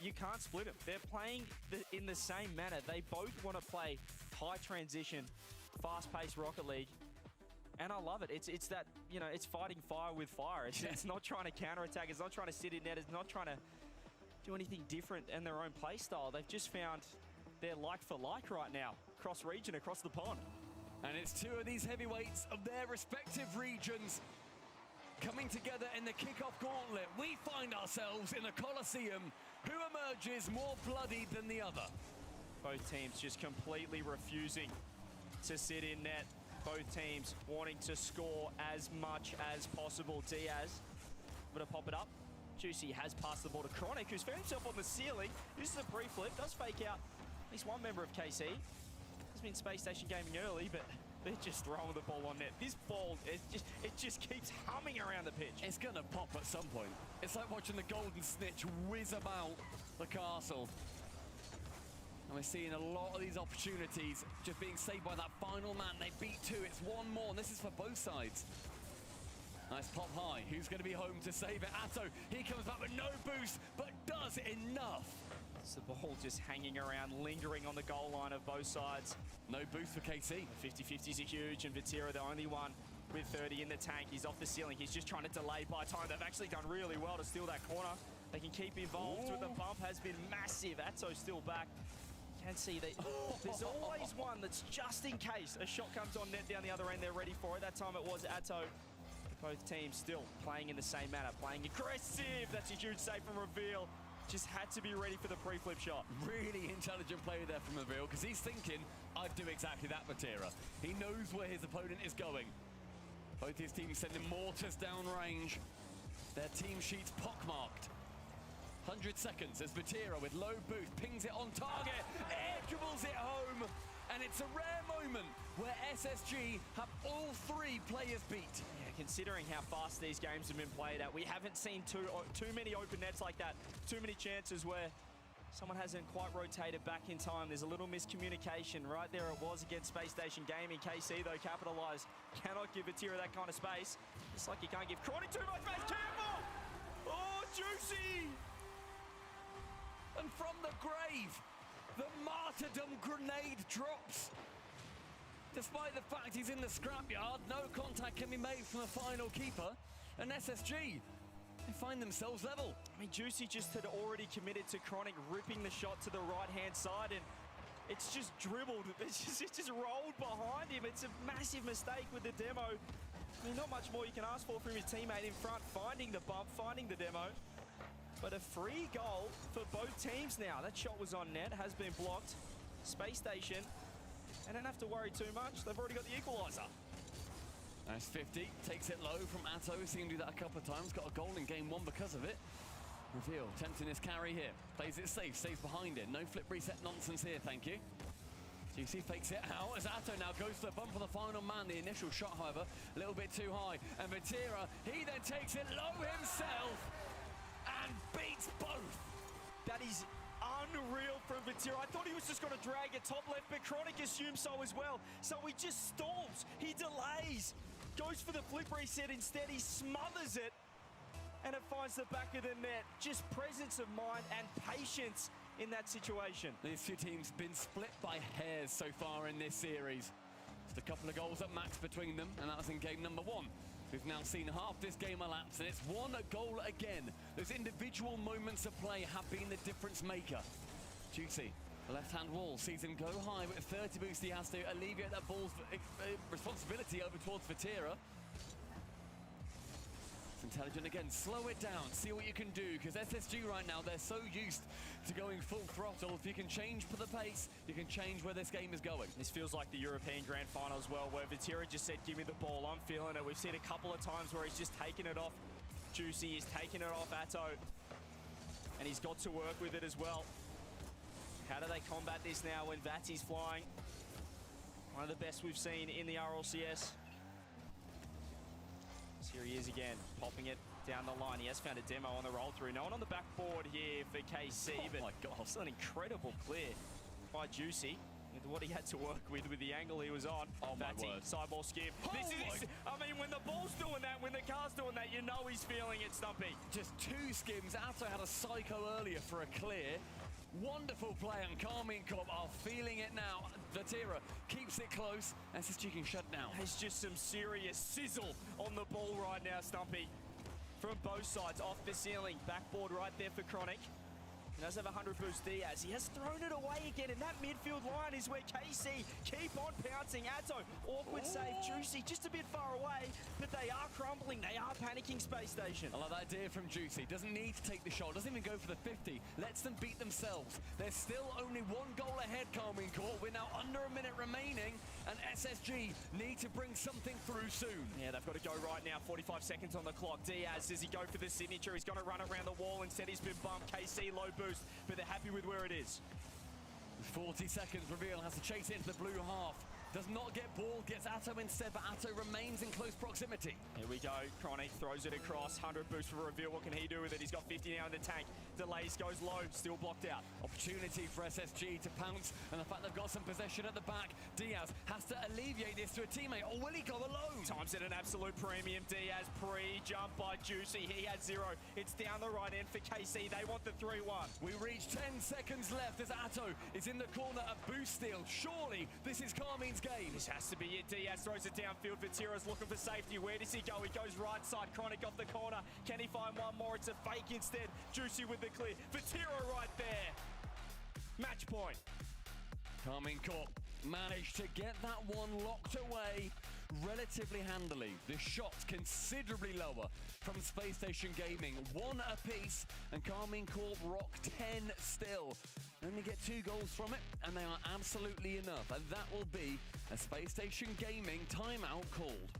You can't split them. They're playing in the same manner. They both want to play high transition, fast-paced Rocket League. And I love it. It's that, you know, it's fighting fire with fire. It's not trying to counterattack. It's not trying to sit in net. It's not trying to do anything different in their own play style. They've just found their like for like right now, across region, across the pond. And it's 2 of these heavyweights of their respective regions coming together in the kickoff gauntlet. We find ourselves in the Coliseum. Who emerges more bloodied than the other? Both teams just completely refusing to sit in net. Both teams wanting to score as much as possible. Diaz, going to pop it up. Juicy has passed the ball to Chronic, who's found himself on the ceiling. Uses a pre-flip, does fake out at least one member of KC. Has been Space Station Gaming early, but they're just throwing the ball on net. This ball, it just keeps humming around the pitch. It's going to pop at some point. It's like watching the Golden Snitch whiz about the castle. And we're seeing a lot of these opportunities just being saved by that final man. They beat 2, it's 1 more, and this is for both sides. Nice pop high. Who's going to be home to save it? Atto, he comes back with no boost, but does enough. It's the ball just hanging around, lingering on the goal line of both sides. No boost for KC. 50-50s are huge, and Vatira, the only one with 30 in the tank. He's off the ceiling. He's just trying to delay by time. They've actually done really well to steal that corner. They can keep involved. With the bump has been massive. Atto's still back. You can see that there's always one that's just in case a shot comes on net down the other end. They're ready for it. That time it was Atto. Both teams still playing in the same manner, playing aggressive. That's a huge save from Reveal. Just had to be ready for the pre-flip shot. Really intelligent play there from Reveal, because he's thinking, I'd do exactly that, Vatira. He knows where his opponent is going. Both his teams sending mortars down range. Their team sheets pockmarked. 100 seconds as Vatira with low boost pings it on target, air dribbles it home, and it's a rare moment where SSG have all 3 players beat. Yeah, considering how fast these games have been played at, we haven't seen too many open nets like that, too many chances where someone hasn't quite rotated back in time. There's a little miscommunication. Right there it was against Space Station Gaming. KC, though, capitalized. Cannot give Vatira that kind of space. Just like you can't give Chronic too much space. Careful! Oh, Juicy! And from the grave, the martyrdom grenade drops. Despite the fact he's in the scrapyard, no contact can be made from the final keeper. And SSG, they find themselves level. I mean, Juicy just had already committed to Chronic ripping the shot to the right-hand side, and it's just dribbled. It's just rolled behind him. It's a massive mistake with the demo. I mean, not much more you can ask for from his teammate in front, finding the bump, finding the demo. But a free goal for both teams now. That shot was on net, has been blocked. Space Station, they don't have to worry too much. They've already got the equalizer. Nice 50, takes it low from Atto. Seen him do that a couple of times. Got a goal in game 1 because of it. Reveal, tempting his carry here. Plays it safe, stays behind it. No flip reset nonsense here, thank you. Juicy fakes it out as Atto now goes to the bump of the final man. The initial shot, however, a little bit too high. And Vatira, he then takes it low himself and beats both. That is unreal from Vatira. I thought he was just going to drag it top left, but Chronic assumes so as well. So he just stalls, he delays, goes for the flip reset instead. He smothers it, and it finds the back of the net. Just presence of mind and patience in that situation. These two teams been split by hairs so far in this series. Just a couple of goals at max between them, and that was in game number 1. We've now seen half this game elapse, and it's one goal again. Those individual moments of play have been the difference maker. Juicy, the left-hand wall, sees him go high with 30 boost. He has to alleviate that ball's responsibility over towards Vatira. Intelligent again, slow it down, see what you can do, because SSG right now, they're so used to going full throttle. If you can change for the pace, you can change where this game is going. This feels like the European Grand Final as well, where Vatira just said, give me the ball, I'm feeling it. We've seen a couple of times where he's just taken it off Juicy, he's taken it off Atto, and he's got to work with it as well. How do they combat this now when Vati's flying? One of the best we've seen in the RLCS. Here he is again, popping it down the line. He has found a demo on the roll through. No one on the backboard here for KC, but my God, still an incredible clear by Juicy with what he had to work with the angle he was on. Oh my word. Sideball skip. This is, I mean, when the ball's doing that, when the car's doing that, you know he's feeling it, Stumpy. Just 2 skims. Atto had a psycho earlier for a clear. Wonderful play, and Carmine Corp are feeling it now. Vatira keeps it close. SSG can shut down. There's just some serious sizzle on the ball right now, Stumpy. From both sides, off the ceiling. Backboard right there for Chronic. He does have 100 boost Diaz. He has thrown it away again, and that midfield line is where KC keep on pouncing. Atto, awkward save. Juicy just a bit far away, but they are crumbling. They are panicking Space Station. I love that idea from Juicy. Doesn't need to take the shot. Doesn't even go for the 50. Lets them beat themselves. There's still only 1 goal ahead, Carmine Court. We're now under a minute remaining, and SSG need to bring something through soon. Yeah, they've got to go right now. 45 seconds on the clock. Diaz, does he go for the signature? He's going to run around the wall. Instead, he's been bumped. KC low boost, but they're happy with where it is. 40 seconds, Reveal has to chase into the blue half. Does not get ball, gets Atto instead, but Atto remains in close proximity. Here we go, Chronic throws it across, 100 boost for Reveal. What can he do with it? He's got 50 now in the tank. Delays, goes low, still blocked out. Opportunity for SSG to pounce, and the fact they've got some possession at the back. Diaz has to alleviate this to a teammate, or will he go alone? Times at an absolute premium. Diaz pre-jump by Juicy. He had 0. It's down the right end for KC. They want the 3-1. We reach 10 seconds left as Atto is in the corner of boost steal. Surely this is Carmine's game. This has to be it. Diaz throws it downfield. Vatira's looking for safety. Where does he go? He goes right side. Chronic off the corner. Can he find one more? It's a fake instead. Juicy with the clear. Vatira right there. Match point. Carmine Corp managed to get that one locked away relatively handily. The shots considerably lower from Space Station Gaming. 1 apiece, and Carmine Corp rock 10 still. Only get 2 goals from it, and they are absolutely enough. And that will be a Space Station Gaming timeout called.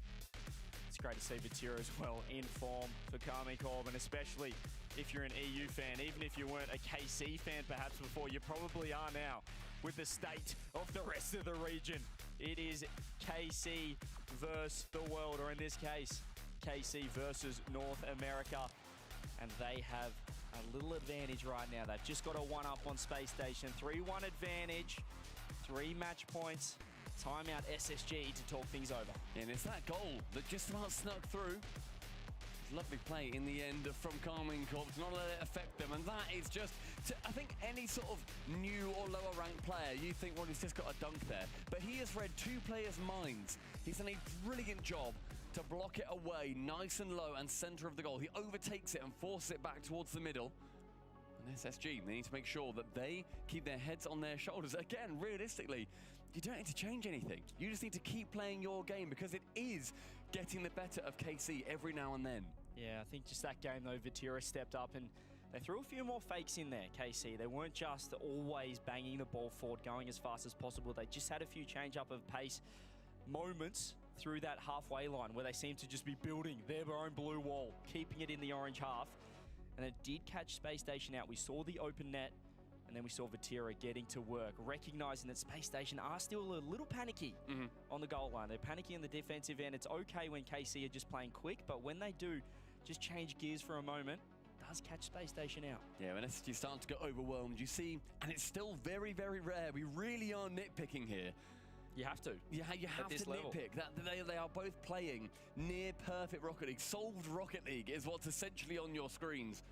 It's great to see Vatira as well in form for Carmine Corp, and especially if you're an EU fan. Even if you weren't a KC fan perhaps before, you probably are now with the state of the rest of the region. It is KC versus the world, or in this case, KC versus North America. And they have a little advantage right now. They've just got a 1-up on Space Station. 3-1 advantage, 3 match points. Timeout SSG to talk things over. And it's that goal that just about snuck through. Lovely play in the end from Carmine Corp to not let it affect them, and that is just, I think any sort of new or lower ranked player, you think, well, he's just got a dunk there, but he has read 2 players' minds. He's done a brilliant job to block it away nice and low and center of the goal. He overtakes it and forces it back towards the middle. And SSG, they need to make sure that they keep their heads on their shoulders. Again, realistically, you don't need to change anything. You just need to keep playing your game, because it is getting the better of KC every now and then. Yeah, I think just that game, though, Vatira stepped up and they threw a few more fakes in there, KC. They weren't just always banging the ball forward, going as fast as possible. They just had a few change up of pace moments through that halfway line where they seemed to just be building their own blue wall, keeping it in the orange half. And it did catch Space Station out. We saw the open net, and then we saw Vatira getting to work, recognizing that Space Station are still a little panicky on the goal line. They're panicky in the defensive end. It's okay when KC are just playing quick, but when they do just change gears for a moment, does catch Space Station out. Yeah, when SSG start to get overwhelmed, you see, and it's still very, very rare. We really are nitpicking here. You have to. You have to nitpick. They are both playing near perfect Rocket League. Solved Rocket League is what's essentially on your screens.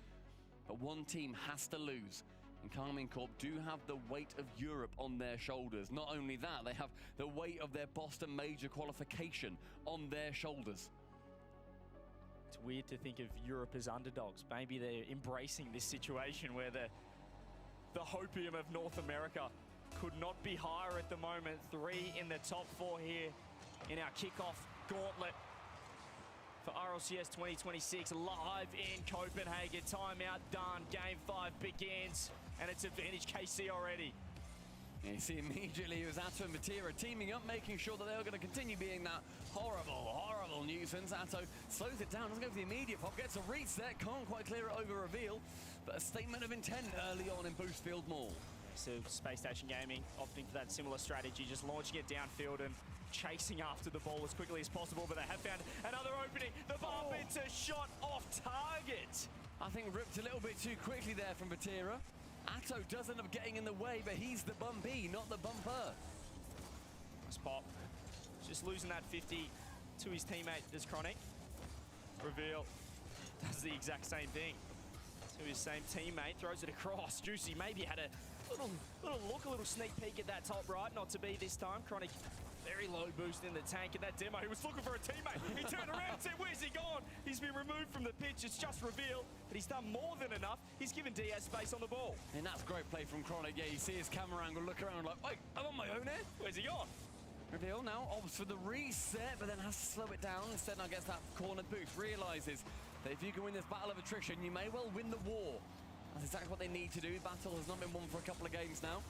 But one team has to lose. And Karmine Corp do have the weight of Europe on their shoulders. Not only that, they have the weight of their Boston Major qualification on their shoulders. It's weird to think of Europe as underdogs. Maybe they're embracing this situation where the hopium of North America could not be higher at the moment. 3 in the top 4 here in our kickoff gauntlet for RLCS 2026 live in Copenhagen. Timeout done. Game 5 begins, and it's advantage KC already. You see immediately it was Atto and Vatira teaming up, making sure that they were going to continue being that horrible, horrible nuisance. Atto slows it down, doesn't go for the immediate pop, gets a reset, can't quite clear it over reveal, but a statement of intent early on in Boost Field Mall. So Space Station Gaming opting for that similar strategy, just launching it downfield and chasing after the ball as quickly as possible, but they have found another opening. The bump into shot off target. I think ripped a little bit too quickly there from Vatira. Atto does end up getting in the way, but he's the bumpy, not the bumper. Nice pop. Just losing that 50 to his teammate, this Chronic. Reveal does the exact same thing to his same teammate, throws it across. Juicy maybe had a little look, a little sneak peek at that top right, not to be this time. Chronic, very low boost in the tank in that demo. He was looking for a teammate. He turned around and said, where's he gone? He's been removed from the pitch. It's just revealed, but he's done more than enough. He's given Diaz space on the ball. And that's great play from Chronic. Yeah, you see his camera angle, look around like, wait, I'm on my own here. Where's he gone? Reveal now opts for the reset, but then has to slow it down. Instead now gets that corner boost. Realizes that if you can win this battle of attrition, you may well win the war. That's exactly what they need to do. Battle has not been won for a couple of games now.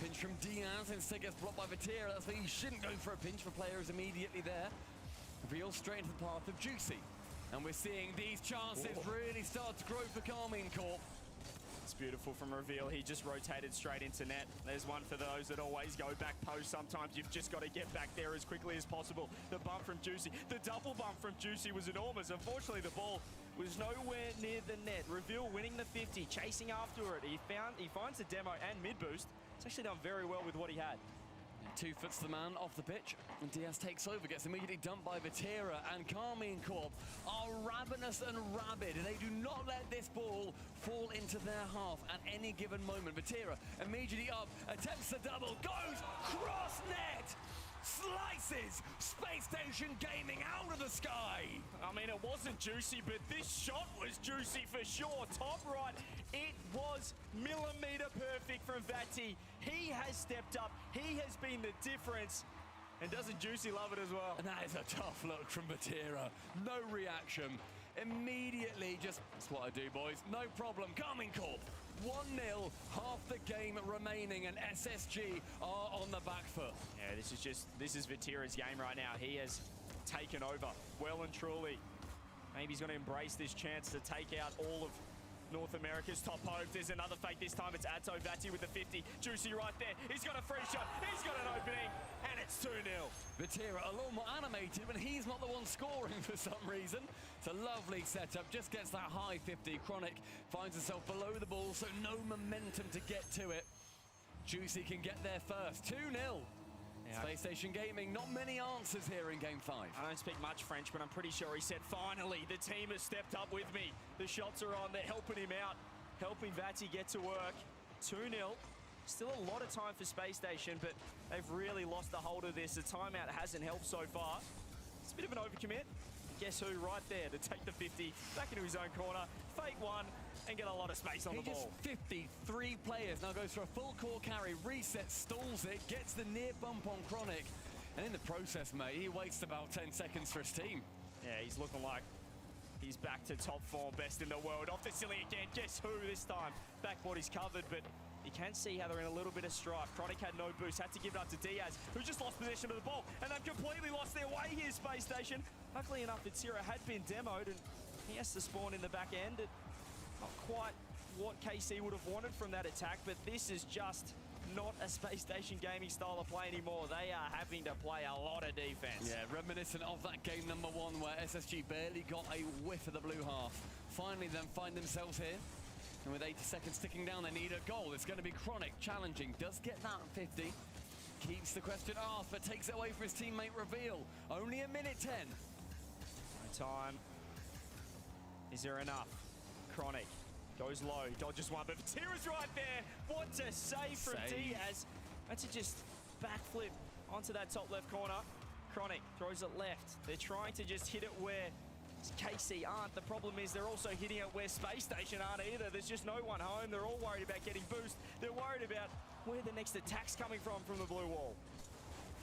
Pinch from Diaz, instead gets blocked by Vatira. That's why you shouldn't go for a pinch for players immediately there. Reveal straight into the path of Juicy. And we're seeing these chances really start to grow for Karmine Corp. It's beautiful from Reveal. He just rotated straight into net. There's one for those that always go back post. Sometimes you've just got to get back there as quickly as possible. The bump from Juicy, the double bump from Juicy was enormous. Unfortunately, the ball was nowhere near the net. Reveal winning the 50, chasing after it. He finds the demo and mid boost. He's actually done very well with what he had. 2 foots the man off the pitch, and Diaz takes over, gets immediately dumped by Vatira, and Karmine Corp are ravenous and rabid. They do not let this ball fall into their half at any given moment. Vatira immediately up, attempts the double, goes cross net, slices Space Station Gaming out of the sky. I mean, it wasn't juicy, but this shot was juicy for sure. Top right, it was millimeter perfect from Vati. He has stepped up. He has been the difference. And doesn't Juicy love it as well? And that is a tough look from Vatira. No reaction. Immediately just, that's what I do, boys. No problem. Karmine Corp, 1-0, half the game remaining, and SSG are on the back foot. Yeah, this is Vatira's game right now. He has taken over well and truly. Maybe he's going to embrace this chance to take out all of North America's top hopes. There's another fake this time. It's Atto Vati with the 50. Juicy right there. He's got a free shot. He's got an opening. And it's 2-0. Vatira a little more animated, but he's not the one scoring for some reason. It's a lovely setup. Just gets that high 50. Chronic finds himself below the ball, so no momentum to get to it. Juicy can get there first. 2-0. Yeah. Space Station Gaming, not many answers here in Game 5. I don't speak much French, but I'm pretty sure he said, finally, the team has stepped up with me. The shots are on, they're helping him out, helping Vati get to work. 2-0. Still a lot of time for Space Station, but they've really lost the hold of this. The timeout hasn't helped so far. It's a bit of an overcommit. Guess who right there to take the 50 back into his own corner, fake one, and get a lot of space on the ball. 53 players, now goes for a full core carry, resets, stalls it, gets the near bump on Chronic. And in the process, mate, he wastes about 10 seconds for his team. Yeah, he's looking like he's back to top form, best in the world. Off the ceiling again, guess who this time? Backboard is covered, but you can see how they're in a little bit of strife. Chronic had no boost, had to give it up to Diaz, who just lost possession of the ball, and they've completely lost their way here, Space Station. Luckily enough, Vatira had been demoed, and he has to spawn in the back end. Not quite what KC would have wanted from that attack, but this is just not a Space Station Gaming style of play anymore. They are having to play a lot of defense. Yeah, reminiscent of that game number 1 where SSG barely got a whiff of the blue half. Finally, then find themselves here. And with 80 seconds ticking down, they need a goal. It's going to be Chronic challenging. Does get that 50. Keeps the question asked, but takes it away from his teammate Reveal. Only a minute 10. No time. Is there enough? Chronic goes low, dodges one, but Vatira's right there. What a save from Diaz. That's to just backflip onto that top left corner. Chronic throws it left. They're trying to just hit it where KC aren't. The problem is they're also hitting it where Space Station aren't either. There's just no one home. They're all worried about getting boost. They're worried about where the next attack's coming from the blue wall.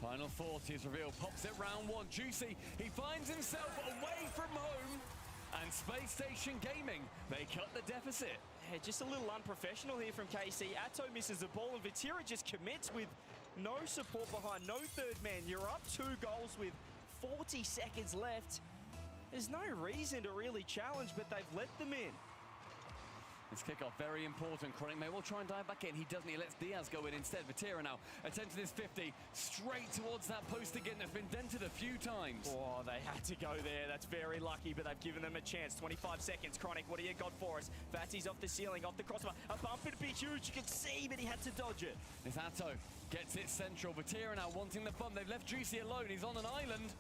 Final thought is Reveal. Pops it round 1. Juicy. He finds himself away from home. And Space Station Gaming, they cut the deficit. Yeah, just a little unprofessional here from KC. Atto misses the ball, and Vatira just commits with no support behind, no third man. You're up 2 goals with 40 seconds left. There's no reason to really challenge, but they've let them in. This kickoff, very important. Chronic may well try and dive back in. He doesn't. He lets Diaz go in instead. Vatira now attempting this 50. Straight towards that post again that's been dented a few times. Oh, they had to go there. That's very lucky, but they've given them a chance. 25 seconds. Chronic, what do you got for us? Vati's off the ceiling, off the crossbar. A bump would be huge. You can see, but he had to dodge it. This Atto gets it central. Vatira now wanting the bump. They've left Juicy alone. He's on an island.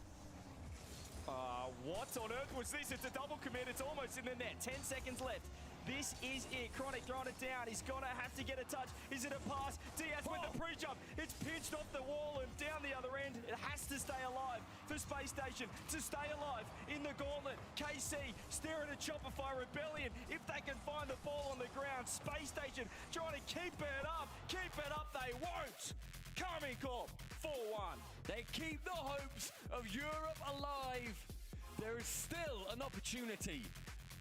What on earth was this? It's a double commit. It's almost in the net. 10 seconds left. This is it. Chronic throwing it down. He's gonna have to get a touch. Is it a pass? Diaz with the pre-jump. It's pinched off the wall and down the other end. It has to stay alive for Space Station to stay alive in the gauntlet. KC staring at Shopify Rebellion. If they can find the ball on the ground, Space Station trying to keep it up. Keep it up, they won't. Carmine Corp, 4-1. They keep the hopes of Europe alive. There is still an opportunity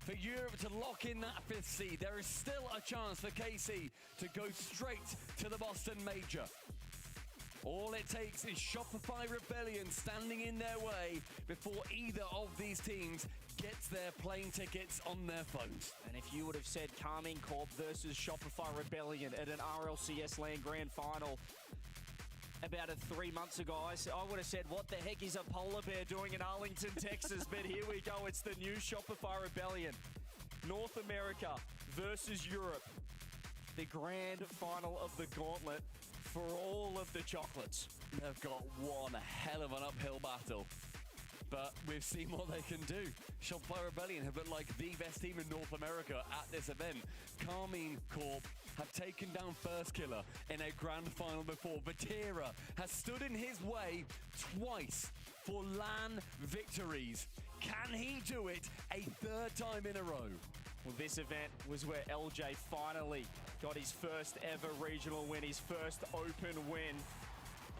for Europe to lock in that 5th seed. There is still a chance for KC to go straight to the Boston Major. All it takes is Shopify Rebellion standing in their way before either of these teams gets their plane tickets on their phones. And if you would have said Carmine Corp versus Shopify Rebellion at an RLCS LAN Grand Final about 3 months ago, I would have said, what the heck is a polar bear doing in Arlington, Texas? But here we go. It's the new Shopify Rebellion. North America versus Europe. The grand final of the gauntlet for all of the chocolates. They've got one hell of an uphill battle. But we've seen what they can do. Shopify Rebellion have looked like the best team in North America at this event. Carmine Corp have taken down First Killer in a grand final before. Vatira has stood in his way twice for LAN victories. Can he do it a 3rd time in a row? Well, this event was where LJ finally got his first ever regional win, his first open win.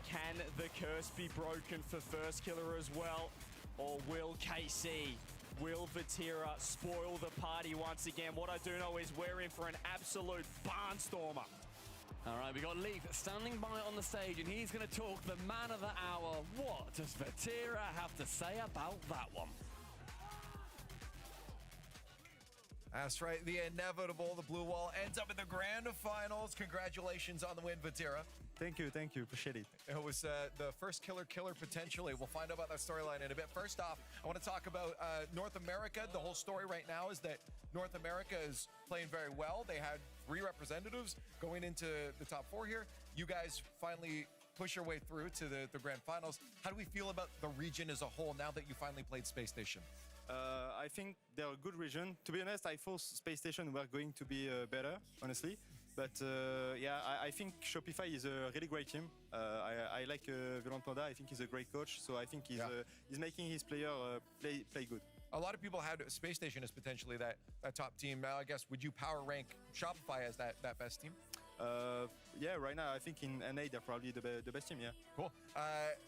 Can the curse be broken for First Killer as well? Or will KC, will Vatira spoil the party once again? What I do know is we're in for an absolute barnstormer. All right, we got Leaf standing by on the stage, and he's going to talk the man of the hour. What does Vatira have to say about that one? That's right, the inevitable. The blue wall ends up in the grand finals. Congratulations on the win, Vatira. Thank you, appreciate it. It was the first killer potentially. We'll find out about that storyline in a bit. First off, I want to talk about North America. The whole story right now is that North America is playing very well. They had 3 representatives going into the top 4 here. You guys finally push your way through to the grand finals. How do we feel about the region as a whole now that you finally played Space Station? I think they're a good region. To be honest, I thought Space Station were going to be better, honestly. But yeah, I think Shopify is a really great team. I like Violent Panda. I think he's a great coach. So I think he's making his player play good. A lot of people had Space Station as potentially that top team. Now, I guess, would you power rank Shopify as that best team? Yeah, right now I think in NA they're probably the best team. Yeah. Cool.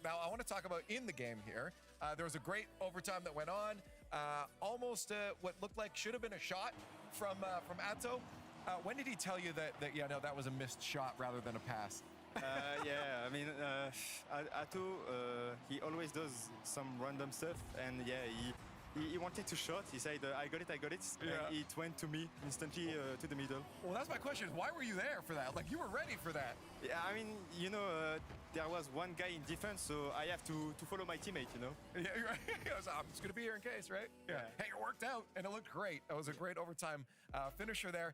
Now I want to talk about in the game here. There was a great overtime that went on. Almost what looked like should have been a shot from Atto. When did he tell you that that was a missed shot rather than a pass? Yeah, I mean, Atto, he always does some random stuff, and yeah, he wanted to shot. He said, I got it. Yeah. And it went to me instantly to the middle. Well, that's my question. Why were you there for that? Like, you were ready for that. Yeah, I mean, there was one guy in defense, so I have to follow my teammate, Yeah, you're right. I'm just going to be here in case, right? Yeah. Hey, it worked out, and it looked great. That was a great overtime finisher there.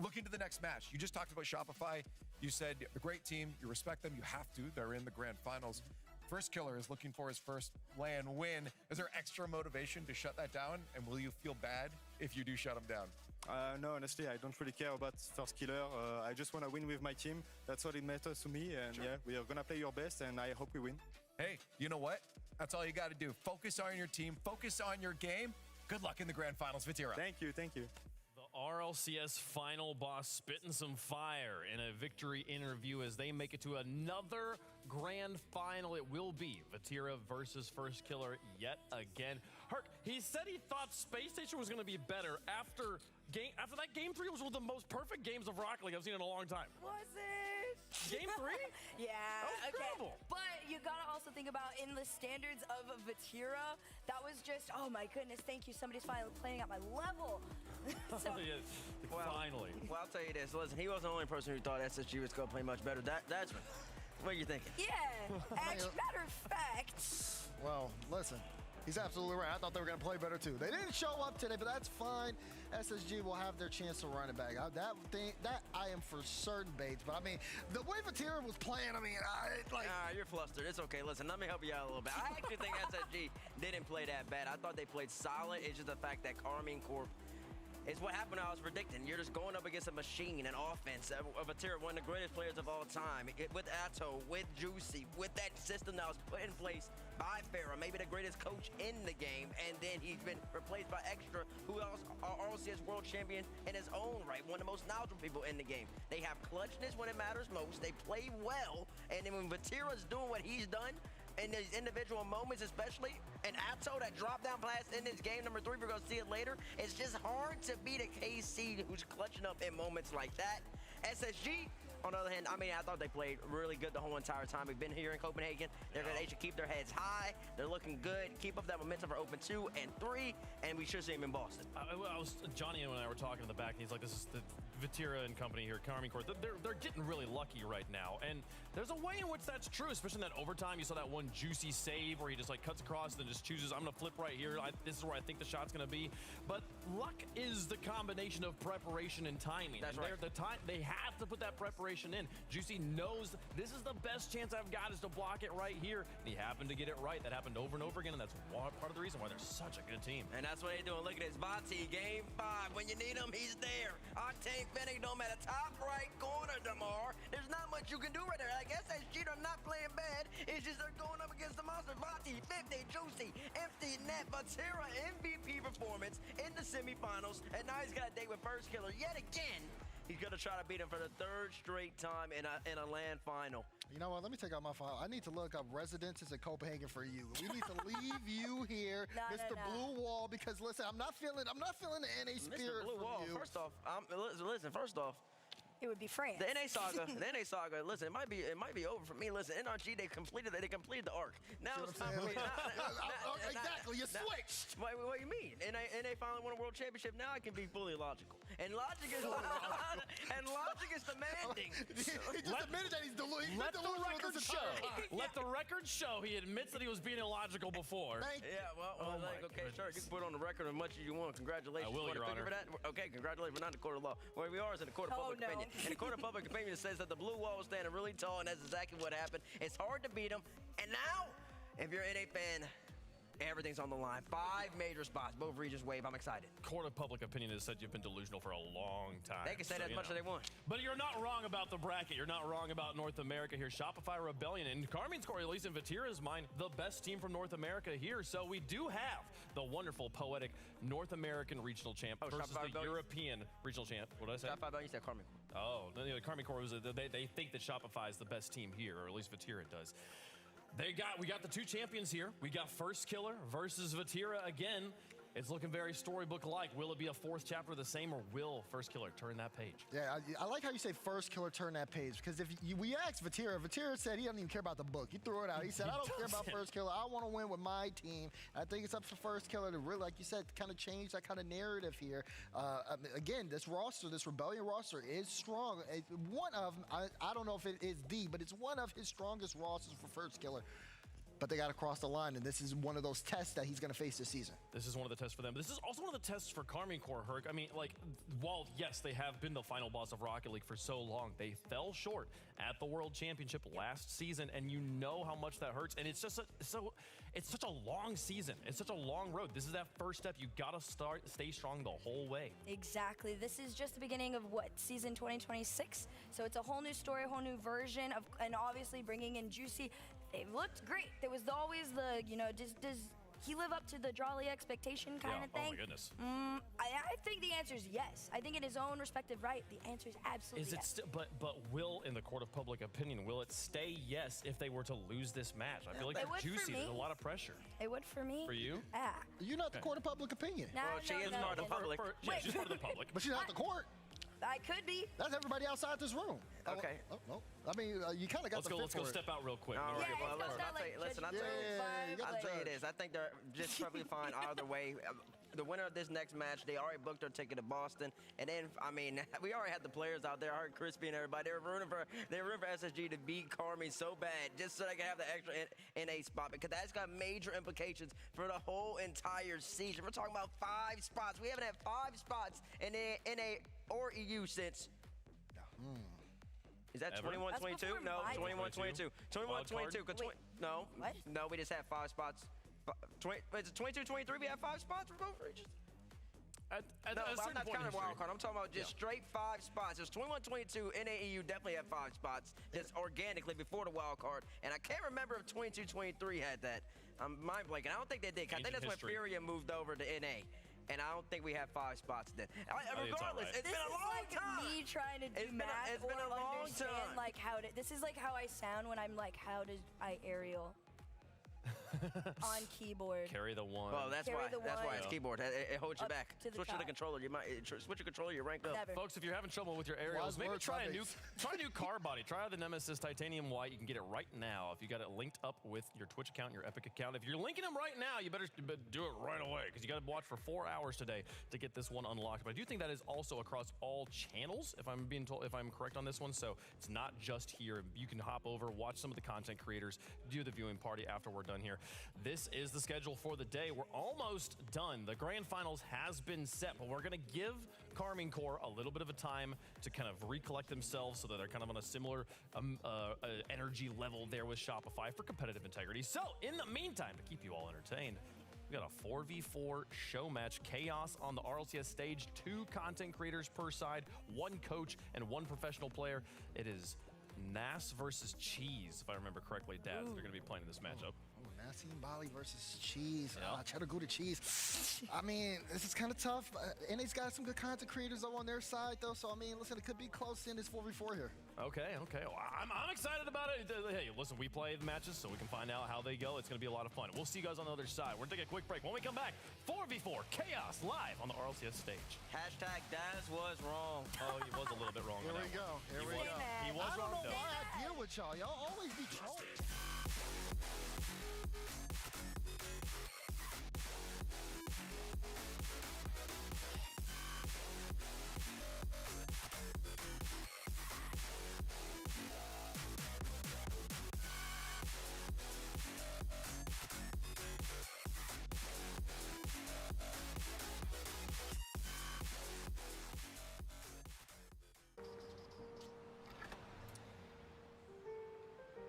Looking to the next match. You just talked about Shopify. You said a great team. You respect them. You have to. They're in the grand finals. First Killer is looking for his first LAN win. Is there extra motivation to shut that down? And will you feel bad if you do shut them down? No, honestly, I don't really care about First Killer. I just want to win with my team. That's what it matters to me. And yeah, we are going to play your best, and I hope we win. Hey, you know what? That's all you got to do. Focus on your team. Focus on your game. Good luck in the grand finals, Vatira. Thank you. The RLCS final boss spitting some fire in a victory interview as they make it to another grand final. It will be Vatira versus First Killer yet again. Herc, he said he thought Space Station was going to be better after that game 3 was one of the most perfect games of Rocket League I've seen in a long time. Was it? Game 3? Yeah. That was incredible. But you gotta also think about in the standards of Vatira, that was just, oh my goodness, thank you. Somebody's finally playing at my level. So, Finally. Well, I'll tell you this. Listen, he wasn't the only person who thought SSG was going to play much better. That's what are you thinking? yeah. Matter of fact. Well, listen, he's absolutely right. I thought they were going to play better too. They didn't show up today, but that's fine. SSG will have their chance to run it back. That I am for certain, Bates. But I mean, the way Vatira was playing, I mean, You're flustered. It's okay. Listen, let me help you out a little bit. I actually think SSG didn't play that bad. I thought they played solid. It's just the fact that Carmine Corp. It's what happened I was predicting. You're just going up against a machine, an offense. Vatira, one of the greatest players of all time. With Atto, with Juicy, with that system that was put in place by Farah, maybe the greatest coach in the game. And then he's been replaced by Extra, who else are RLCS world champion in his own right. One of the most knowledgeable people in the game. They have clutchness when it matters most. They play well. And then when Vatira's doing what he's done, in these individual moments especially, and Atto, that drop-down pass in this game number 3, we're going to see it later, it's just hard to beat a KC who's clutching up in moments like that. SSG, on the other hand, I mean, I thought they played really good the whole entire time. We've been here in Copenhagen. They should keep their heads high. They're looking good. Keep up that momentum for Open 2 and 3, and we should see them in Boston. Johnny and I were talking in the back, and he's like, this is the Vatira and company here, Carmine Corp. They're getting really lucky right now, and there's a way in which that's true, especially in that overtime. You saw that one Juicy save where he just like cuts across and then just chooses, I'm going to flip right here. This is where I think the shot's going to be. But luck is the combination of preparation and timing. That's right. They have to put that preparation in. Juicy knows this is the best chance I've got is to block it right here. And he happened to get it right. That happened over and over again, and that's part of the reason why they're such a good team. And that's what they're doing. Look at this. Vati, game 5. When you need him, he's there. Octane Fennec, no matter top right corner, Damar. There's not much you can do right there. I guess SG are not playing bad. It's just they're going up against the monster. Vati, 50, Juicy, empty net. Vatira, MVP performance in the semifinals. And now he's got a date with First Killer yet again. He's going to try to beat him for the 3rd straight time in a LAN final. You know what? Let me take out my file. I need to look up residences in Copenhagen for you. We need to leave you here, Mr. Blue Wall, because listen, I'm not feeling the NA spirit Mr. Blue Wall. you. First off, first off, It would be France. The NA saga. Listen, it might be over for me. Listen, NRG they completed the arc. Now it's time for me. Exactly, you switched. What do you mean? NA finally won a world championship. Now I can be fully logical. And logic is demanding. He just admitted that he's delusional. Let the record show he admits that he was being illogical before. Okay, sure. You can put it on the record as much as you want. Congratulations. I will, Your Honor. For that? Okay, congratulations. We're not in the court of law. Where we are is in the court of public opinion. And the court of public opinion says that the blue wall was standing really tall, and that's exactly what happened. It's hard to beat them. And now, if you're an NA fan, Everything's on the line. 5 major spots, both regions wave. I'm excited. Court of public opinion has said you've been delusional for a long time. They can say that as much as they want. But you're not wrong about the bracket. You're not wrong about North America here. Shopify Rebellion, and Carmine's Corey, at least in Vatira's mind, the best team from North America here. So we do have the wonderful, poetic North American regional champ versus Shopify the Rebellion. European regional champ. What did I say? Shopify Rebellion, you said Carmen. Oh, no, the Carmine Corps was they think that Shopify is the best team here, or at least Vatira does. We got the 2 champions here. We got First Killer versus Vatira again. It's looking very storybook-like. Will it be a 4th chapter the same, or will First Killer turn that page? Yeah, I like how you say First Killer turn that page, because if we asked Vatira said he doesn't even care about the book. He threw it out. He said, I don't care about First Killer. I want to win with my team. I think it's up to First Killer to really, like you said, kind of change that kind of narrative here. Again, this roster, this Rebellion roster is strong. One of, I don't know if it is but it's one of his strongest rosters for First Killer. But they got to cross the line, and this is one of those tests that he's going to face this season. This is one of the tests for them. But this is also one of the tests for Carmine Corps, Herc. I mean, like, while, yes, they have been the final boss of Rocket League for so long, they fell short at the World Championship last season, and you know how much that hurts. And it's just it's such a long season. It's such a long road. This is that first step. You got to stay strong the whole way. Exactly. This is just the beginning of what, season 2026? So it's a whole new story, a whole new version of, and obviously bringing in Juicy. They've looked great. There was always the, does he live up to the Jolly expectation kind of thing? Oh my goodness. I think the answer is yes. I think in his own respective right, the answer is absolutely yes. But will, in the court of public opinion, will it stay yes if they were to lose this match? I feel like It would Juicy, for me. there's a lot of pressure. It would for me. For you? Yeah. You're not the court of public opinion. Nah, Well, she is no, part of the public. She's part of the public. But she's not the court. I could be. That's everybody outside this room. Okay. Oh. I mean, you kind of got Let's go step out real quick. All right, Yeah, well, it's listen, got that, listen, I'll judge tell you, vibe, got I'll like- tell you this. I think they're just perfectly fine either way. The winner of this next match, they already booked their ticket to Boston. And then, I mean, we already had the players out there. I heard Crispy and everybody. They were rooting for SSG to beat Carmi so bad just so they can have the extra NA spot, because that's got major implications for the whole entire season. We're talking about 5 spots. We haven't had 5 spots in NA or EU since... Is that Ever? 21, That's 22? before No, my 21, 22. 21, Wild card? 22. Wait, No. what? No, we just had 5 spots. Is it 22, 23? We had 5 spots for both regions? At No, a I'm certain not point in counting wild history. card. I'm talking about just straight 5 spots. It's 21, 22. NAEU definitely had 5 spots just organically before the wild card. And I can't remember if 22, 23 had that. I'm mind blanking. I don't think they did. I think Ancient that's history. when Furia moved over to NA. And I don't think we had 5 spots then. think it's all Regardless, right. it's This been a is long like time. me trying to do It's been a- math it's been or a long understand time. like how to. This is like how I sound when I'm like, how does I aerial on keyboard? Carry the one. Well, that's Carry why. the That's why one it's keyboard. It holds you up back. to the Switch to the top. controller. You might switch your controller. You rank up. Whatever. Folks, if you're having trouble with your aerials, Wise maybe words, try a new Robbie. car body. Try out the Nemesis Titanium White. You can get it right now if you got it linked up with your Twitch account, your Epic account. If you're linking them right now, you better do it right away, because you got to watch for 4 hours today to get this one unlocked. But I do think that is also across all channels, if I'm being told, if I'm correct on this one. So it's not just here. You can hop over, watch some of the content creators, do the viewing party after we're done here. This is the schedule for the day. We're almost done. The grand finals has been set, but we're going to give Carmine Corps a little bit of a time to kind of recollect themselves so that they're kind of on a similar energy level there with Shopify for competitive integrity. So in the meantime, to keep you all entertained, we got a 4v4 show match, Chaos on the RLCS stage, 2 content creators per side, 1 coach and 1 professional player. It is Nas versus Cheese, if I remember correctly, Dad. They're going to be playing in this matchup. Nassim Bali versus Cheese. Yeah. Cheddar Gouda Cheese. I mean, this is kind of tough. And he's got some good content creators though on their side, though. So, I mean, listen, it could be close in this 4v4 here. Okay. Well, I'm excited about it. Hey, listen, we play the matches so we can find out how they go. It's going to be a lot of fun. We'll see you guys on the other side. We're going to take a quick break. When we come back, 4v4 Chaos live on the RLCS stage. Hashtag Daz was wrong. Oh, he was a little bit wrong. Here on we that go. one. Here we go. He was I don't wrong, know though. why I deal with y'all. Y'all always be trolling.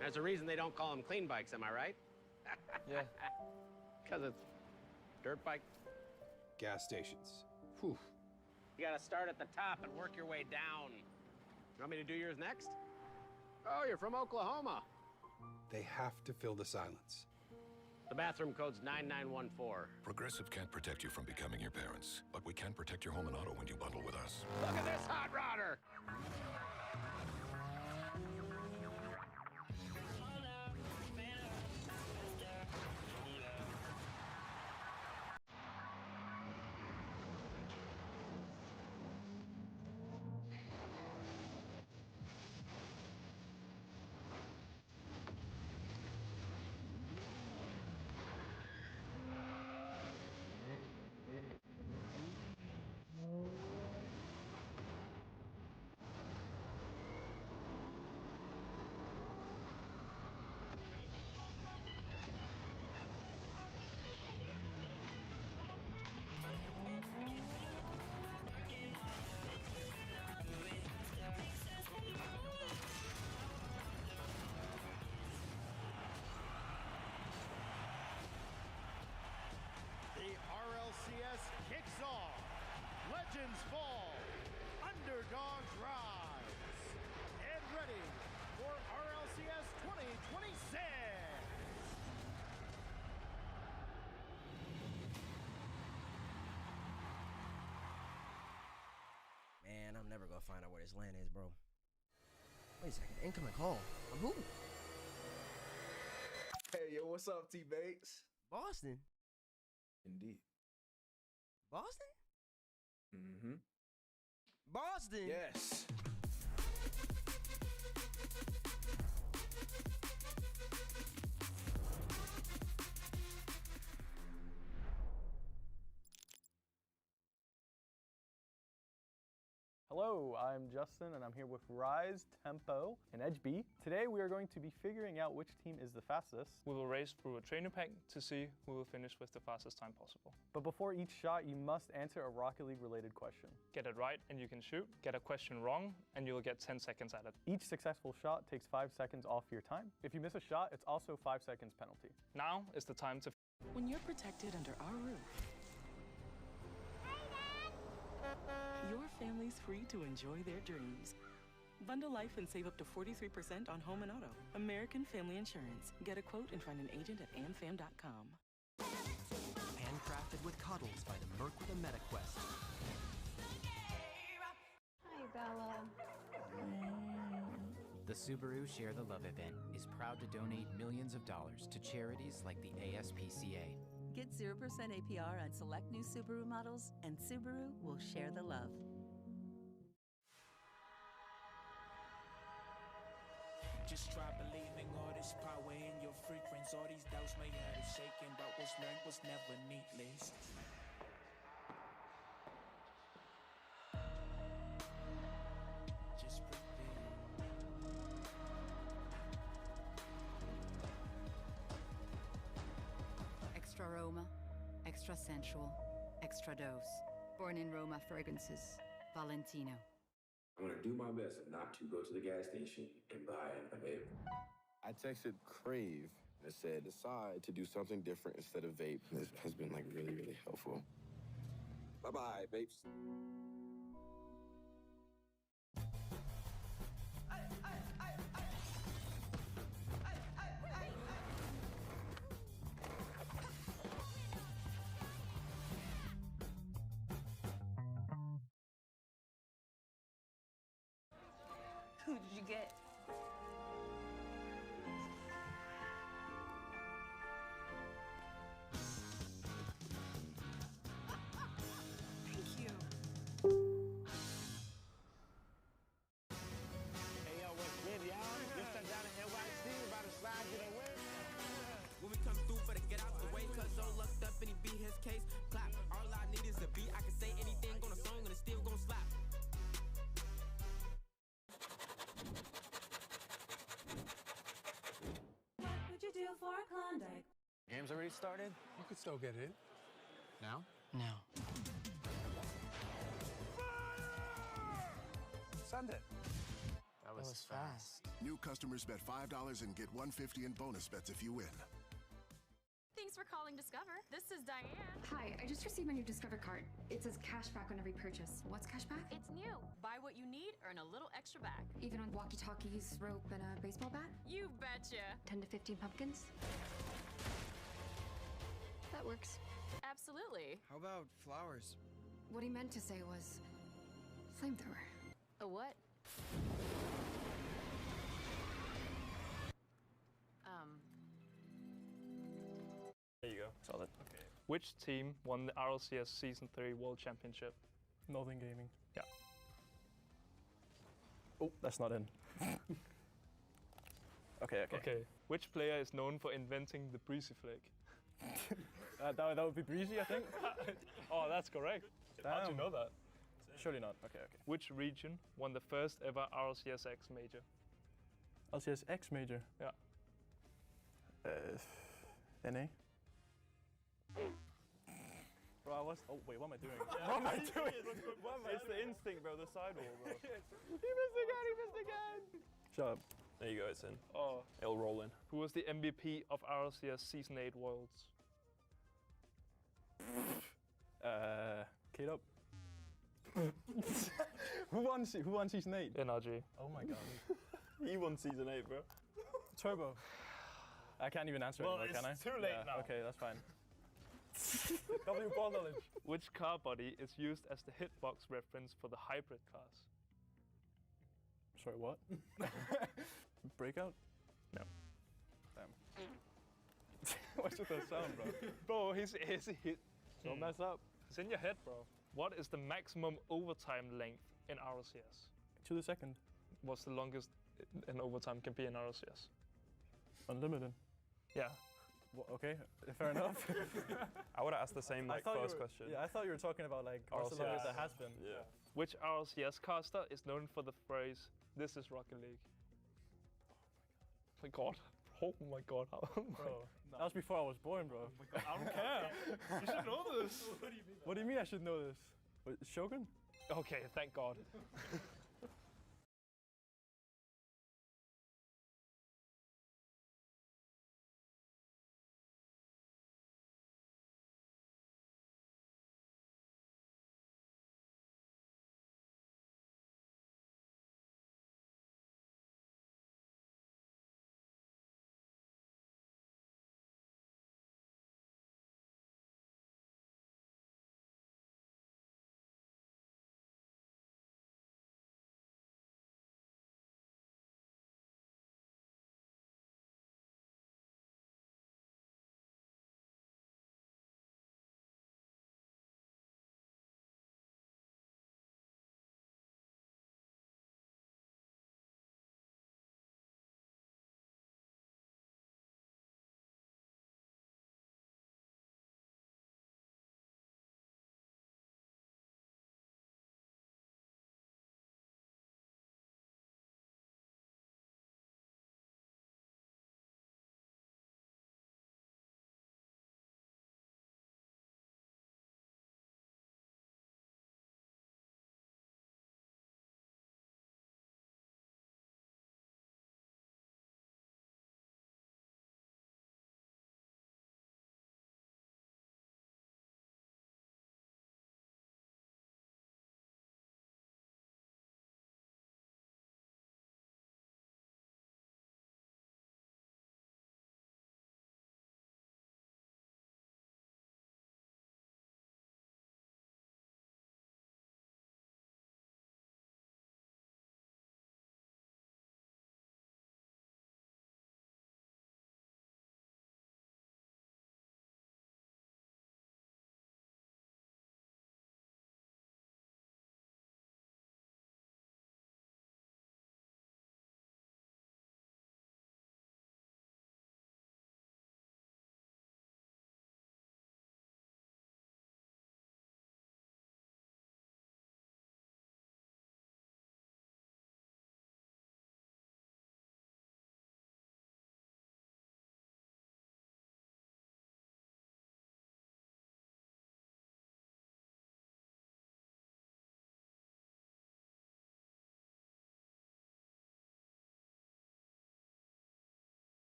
There's a reason they don't call them clean bikes, am I right? Yeah. Because it's dirt bike. Gas stations. Whew. You gotta start at the top and work your way down. You want me to do yours next? Oh, you're from Oklahoma. They have to fill the silence. The bathroom code's 9914. Progressive can't protect you from becoming your parents, but we can protect your home and auto when you bundle with us. Look at this hot rodder! The RLCS kicks off. Legends fall. Underdogs rise. And ready for RLCS 2026. Man, I'm never gonna find out where this land is, bro. Wait a second, incoming call. From who? Hey, yo, what's up, T-Bates? Boston? Indeed. Boston? Mm-hmm. Boston? Yes. Hello, I'm Justin and I'm here with Rise, Tempo, and Edge B. Today we are going to be figuring out which team is the fastest. We will race through a trainer pack to see who will finish with the fastest time possible. But before each shot, you must answer a Rocket League related question. Get it right and you can shoot. Get a question wrong and you will get 10 seconds at it. Each successful shot takes 5 seconds off your time. If you miss a shot, it's also 5 seconds penalty. Now is the time to... When you're protected under our roof, your family's free to enjoy their dreams. Bundle life and save up to 43% on home and auto. American Family Insurance. Get a quote and find an agent at amfam.com. Handcrafted with cuddles by the Merc with a MetaQuest. Hi, Bella. The Subaru Share the Love event is proud to donate millions of dollars to charities like the ASPCA. Get 0% APR on select new Subaru models, and Subaru will share the love. Just try believing all this power in your frequency. All these doubts may have it shaken, but what's learned was never needless. Just Extra aroma, extra sensual, extra dose. Born in Roma fragrances, Valentino. I'm gonna do my best not to go to the gas station and buy a vape. I texted Crave and it said, decide to do something different instead of vape. This has been like really, really helpful. Bye-bye, vapes. Who did you get? Thank you. Hey, yo, what's good, y'all? Just touched down in NYC, about to slide to the win. When we come through, better get out the way, cause so lucked up and he beat his case. Clap, all I need is a beat. I can say anything on a song and it's still gonna slap. What would you do for a Klondike? Game's already started? You could still get in. Now? Now. Send it. That was fast. New customers bet $5 and get $150 in bonus bets if you win. Thanks for calling Discover. This is Diane. Hi, I just received my new Discover card. It says cash back on every purchase. What's cash back? It's new. Buy what you need, earn a little extra back. Even on walkie-talkies, rope, and a baseball bat? You betcha. 10 to 15 pumpkins? That works. Absolutely. How about flowers? What he meant to say was flamethrower. A what? There you go. Solid. Okay. Which team won the RLCS Season 3 World Championship? Northern Gaming. Yeah. Oh, that's not in. Okay. Okay. Which player is known for inventing the breezy flick? That would be Breezy, I think. Oh, that's correct. How'd you know that? Surely not. Okay. Which region won the first ever RLCS X major? LCS X major. Yeah. NA. Bro, oh wait, what am I doing? What am I doing? It's the instinct, bro. The sidewall, bro. He missed again. Shut up. There you go, it's in. Oh. It'll roll in. Who was the MVP of RLCS Season 8 Worlds? Kate up. Who won Season 8? NRG. Oh my god. He won Season 8, bro. Turbo. I can't even answer anymore, can I? It's too late now. Okay, that's fine. W ball knowledge. Which car body is used as the hitbox reference for the hybrid cars? Sorry, what? Breakout? No. Damn. What's with that sound, bro? Bro, he's hit. Don't mess up. It's in your head, bro. What is the maximum overtime length in RLCS? To the second. What's the longest an overtime can be in RLCS? Unlimited. Yeah. Well, okay, fair enough. I would have asked the same first question. Yeah, I thought you were talking about like what's the longest that has been. Yeah. Which RLCS caster is known for the phrase, "This is Rocket League"? Oh my god. Oh my god. Bro, that was before I was born, bro. I don't care. You should know this. What do you mean I should know this? Wait, Shogun? Okay, thank god.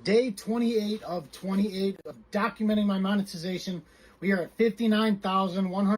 day 28 of 28 of documenting my monetization. We are at 59,100.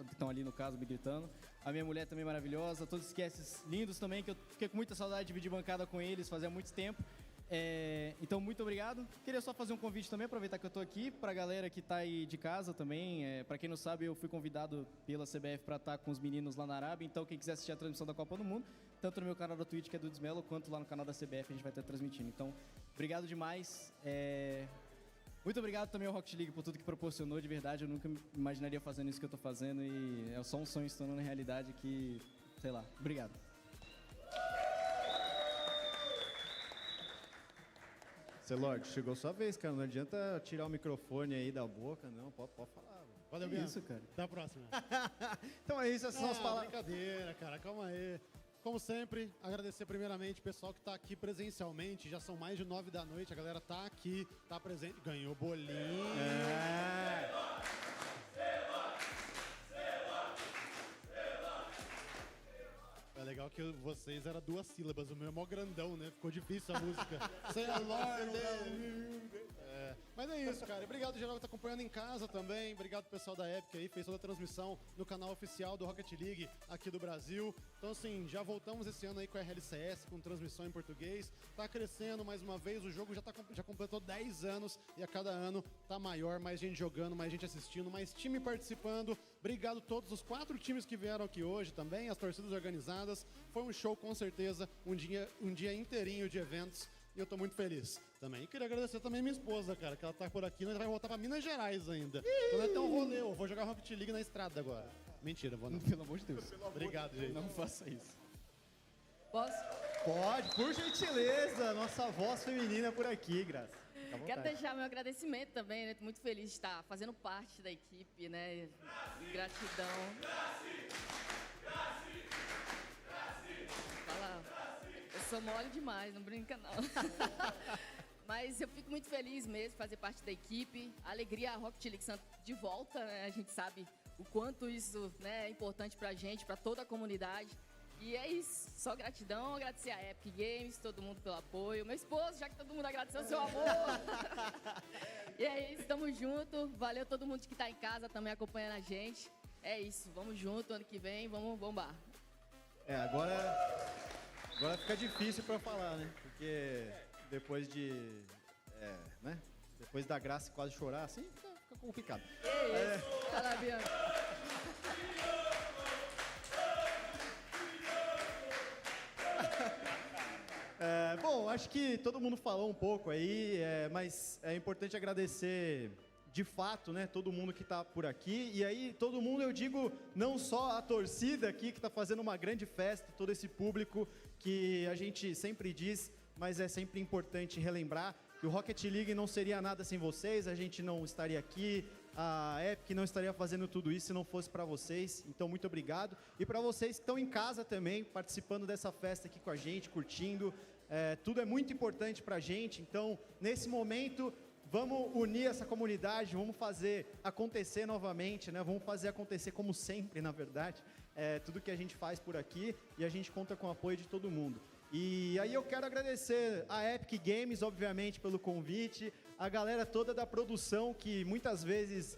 que estão ali no caso me gritando. A minha mulher também maravilhosa, todos os esqueces lindos também, que eu fiquei com muita saudade de dividir bancada com eles, fazia muito tempo. Então, muito obrigado. Queria só fazer um convite também, aproveitar que eu tô aqui, pra galera que tá aí de casa também. Pra quem não sabe, eu fui convidado pela CBF pra estar com os meninos lá na Arábia, então quem quiser assistir a transmissão da Copa do Mundo, tanto no meu canal da Twitch, que é do Desmelo, quanto lá no canal da CBF, a gente vai estar transmitindo. Então, obrigado demais. Muito obrigado também ao Rocket League por tudo que proporcionou, de verdade. Eu nunca imaginaria fazendo isso que eu tô fazendo e é só um sonho se tornando realidade que, sei lá, obrigado. Celord, chegou sua vez, cara. Não adianta tirar o microfone aí da boca, não. Pode falar. Valeu, Que Bianca. isso, cara. Até a próxima. Então é isso, essas são as palavras. Brincadeira, cara. Calma aí. Como sempre, agradecer primeiramente o pessoal que tá aqui presencialmente. Já são mais de 9 da noite. A galera tá aqui, tá presente. Ganhou bolinho. É legal que vocês eram 2 sílabas, o meu é mó grandão, né? Ficou difícil a música. Mas é isso, cara. Obrigado geral que tá acompanhando em casa também. Obrigado pessoal da Epic aí, fez toda a transmissão no canal oficial do Rocket League aqui do Brasil. Então assim, já voltamos esse ano aí com a RLCS, com transmissão em português. Tá crescendo mais uma vez, o jogo já completou 10 anos e a cada ano tá maior, mais gente jogando, mais gente assistindo, mais time participando. Obrigado a todos os 4 times que vieram aqui hoje também, as torcidas organizadas. Foi um show com certeza, um dia inteirinho de eventos. E eu tô muito feliz também. Queria agradecer também minha esposa, cara, que ela tá por aqui. Nós vai voltar pra Minas Gerais ainda. Então vai ter um rolê. Eu vou jogar Rocket League na estrada agora. Mentira, vou não. Pelo amor de Deus. Obrigado, gente. Não faça isso. Posso? Pode, por gentileza. Nossa voz feminina por aqui, Graça. Fica à Quero vontade. deixar meu agradecimento também, né? Tô muito feliz de estar fazendo parte da equipe, né? Gratidão. Eu sou mole demais, não brinca não. Mas eu fico muito feliz mesmo de fazer parte da equipe. A alegria, a Rocket League Santos de volta, né? A gente sabe o quanto isso, né, é importante pra gente, pra toda a comunidade. E é isso, só gratidão, agradecer a Epic Games, todo mundo pelo apoio. Meu esposo, já que todo mundo agradeceu o seu amor. E é isso, tamo junto. Valeu todo mundo que tá em casa também acompanhando a gente. É isso, vamos junto, ano que vem, vamos bombar. Agora fica difícil pra eu falar, né? Porque depois né? Depois da Graça quase chorar, assim, fica complicado. Vai lá, Bianca. Bom, acho que todo mundo falou um pouco aí, mas é importante agradecer de fato, né, todo mundo que tá por aqui. E aí, todo mundo, eu digo, não só a torcida aqui que tá fazendo uma grande festa, todo esse público que a gente sempre diz, mas é sempre importante relembrar que o Rocket League não seria nada sem vocês, a gente não estaria aqui, a Epic não estaria fazendo tudo isso se não fosse para vocês. Então, muito obrigado. E para vocês que estão em casa também, participando dessa festa aqui com a gente, curtindo, tudo é muito importante pra gente. Então, nesse momento, vamos unir essa comunidade, vamos fazer acontecer novamente, né? Vamos fazer acontecer como sempre, na verdade, tudo que a gente faz por aqui, e a gente conta com o apoio de todo mundo. E aí eu quero agradecer a Epic Games, obviamente, pelo convite, a galera toda da produção, que muitas vezes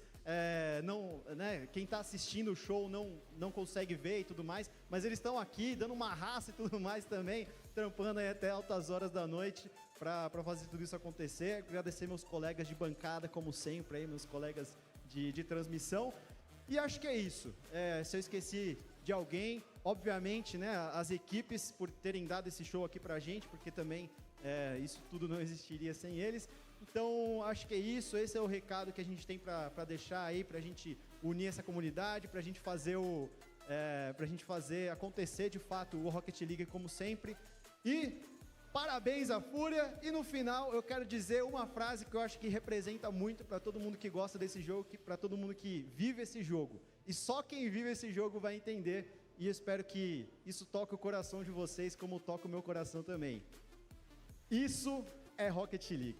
quem está assistindo o show não consegue ver e tudo mais, mas eles estão aqui dando uma raça e tudo mais também, trampando aí até altas horas da noite para fazer tudo isso acontecer. Agradecer meus colegas de bancada, como sempre, aí, meus colegas de transmissão. E acho que é isso. Se eu esqueci de alguém, obviamente, né, as equipes por terem dado esse show aqui pra gente, porque também isso tudo não existiria sem eles. Então, acho que é isso, esse é o recado que a gente tem para deixar aí, pra gente unir essa comunidade, pra gente fazer acontecer de fato o Rocket League como sempre. E parabéns à Fúria. E no final eu quero dizer uma frase que eu acho que representa muito para todo mundo que gosta desse jogo, para todo mundo que vive esse jogo. E só quem vive esse jogo vai entender, e eu espero que isso toque o coração de vocês como toca o meu coração também. Isso é Rocket League.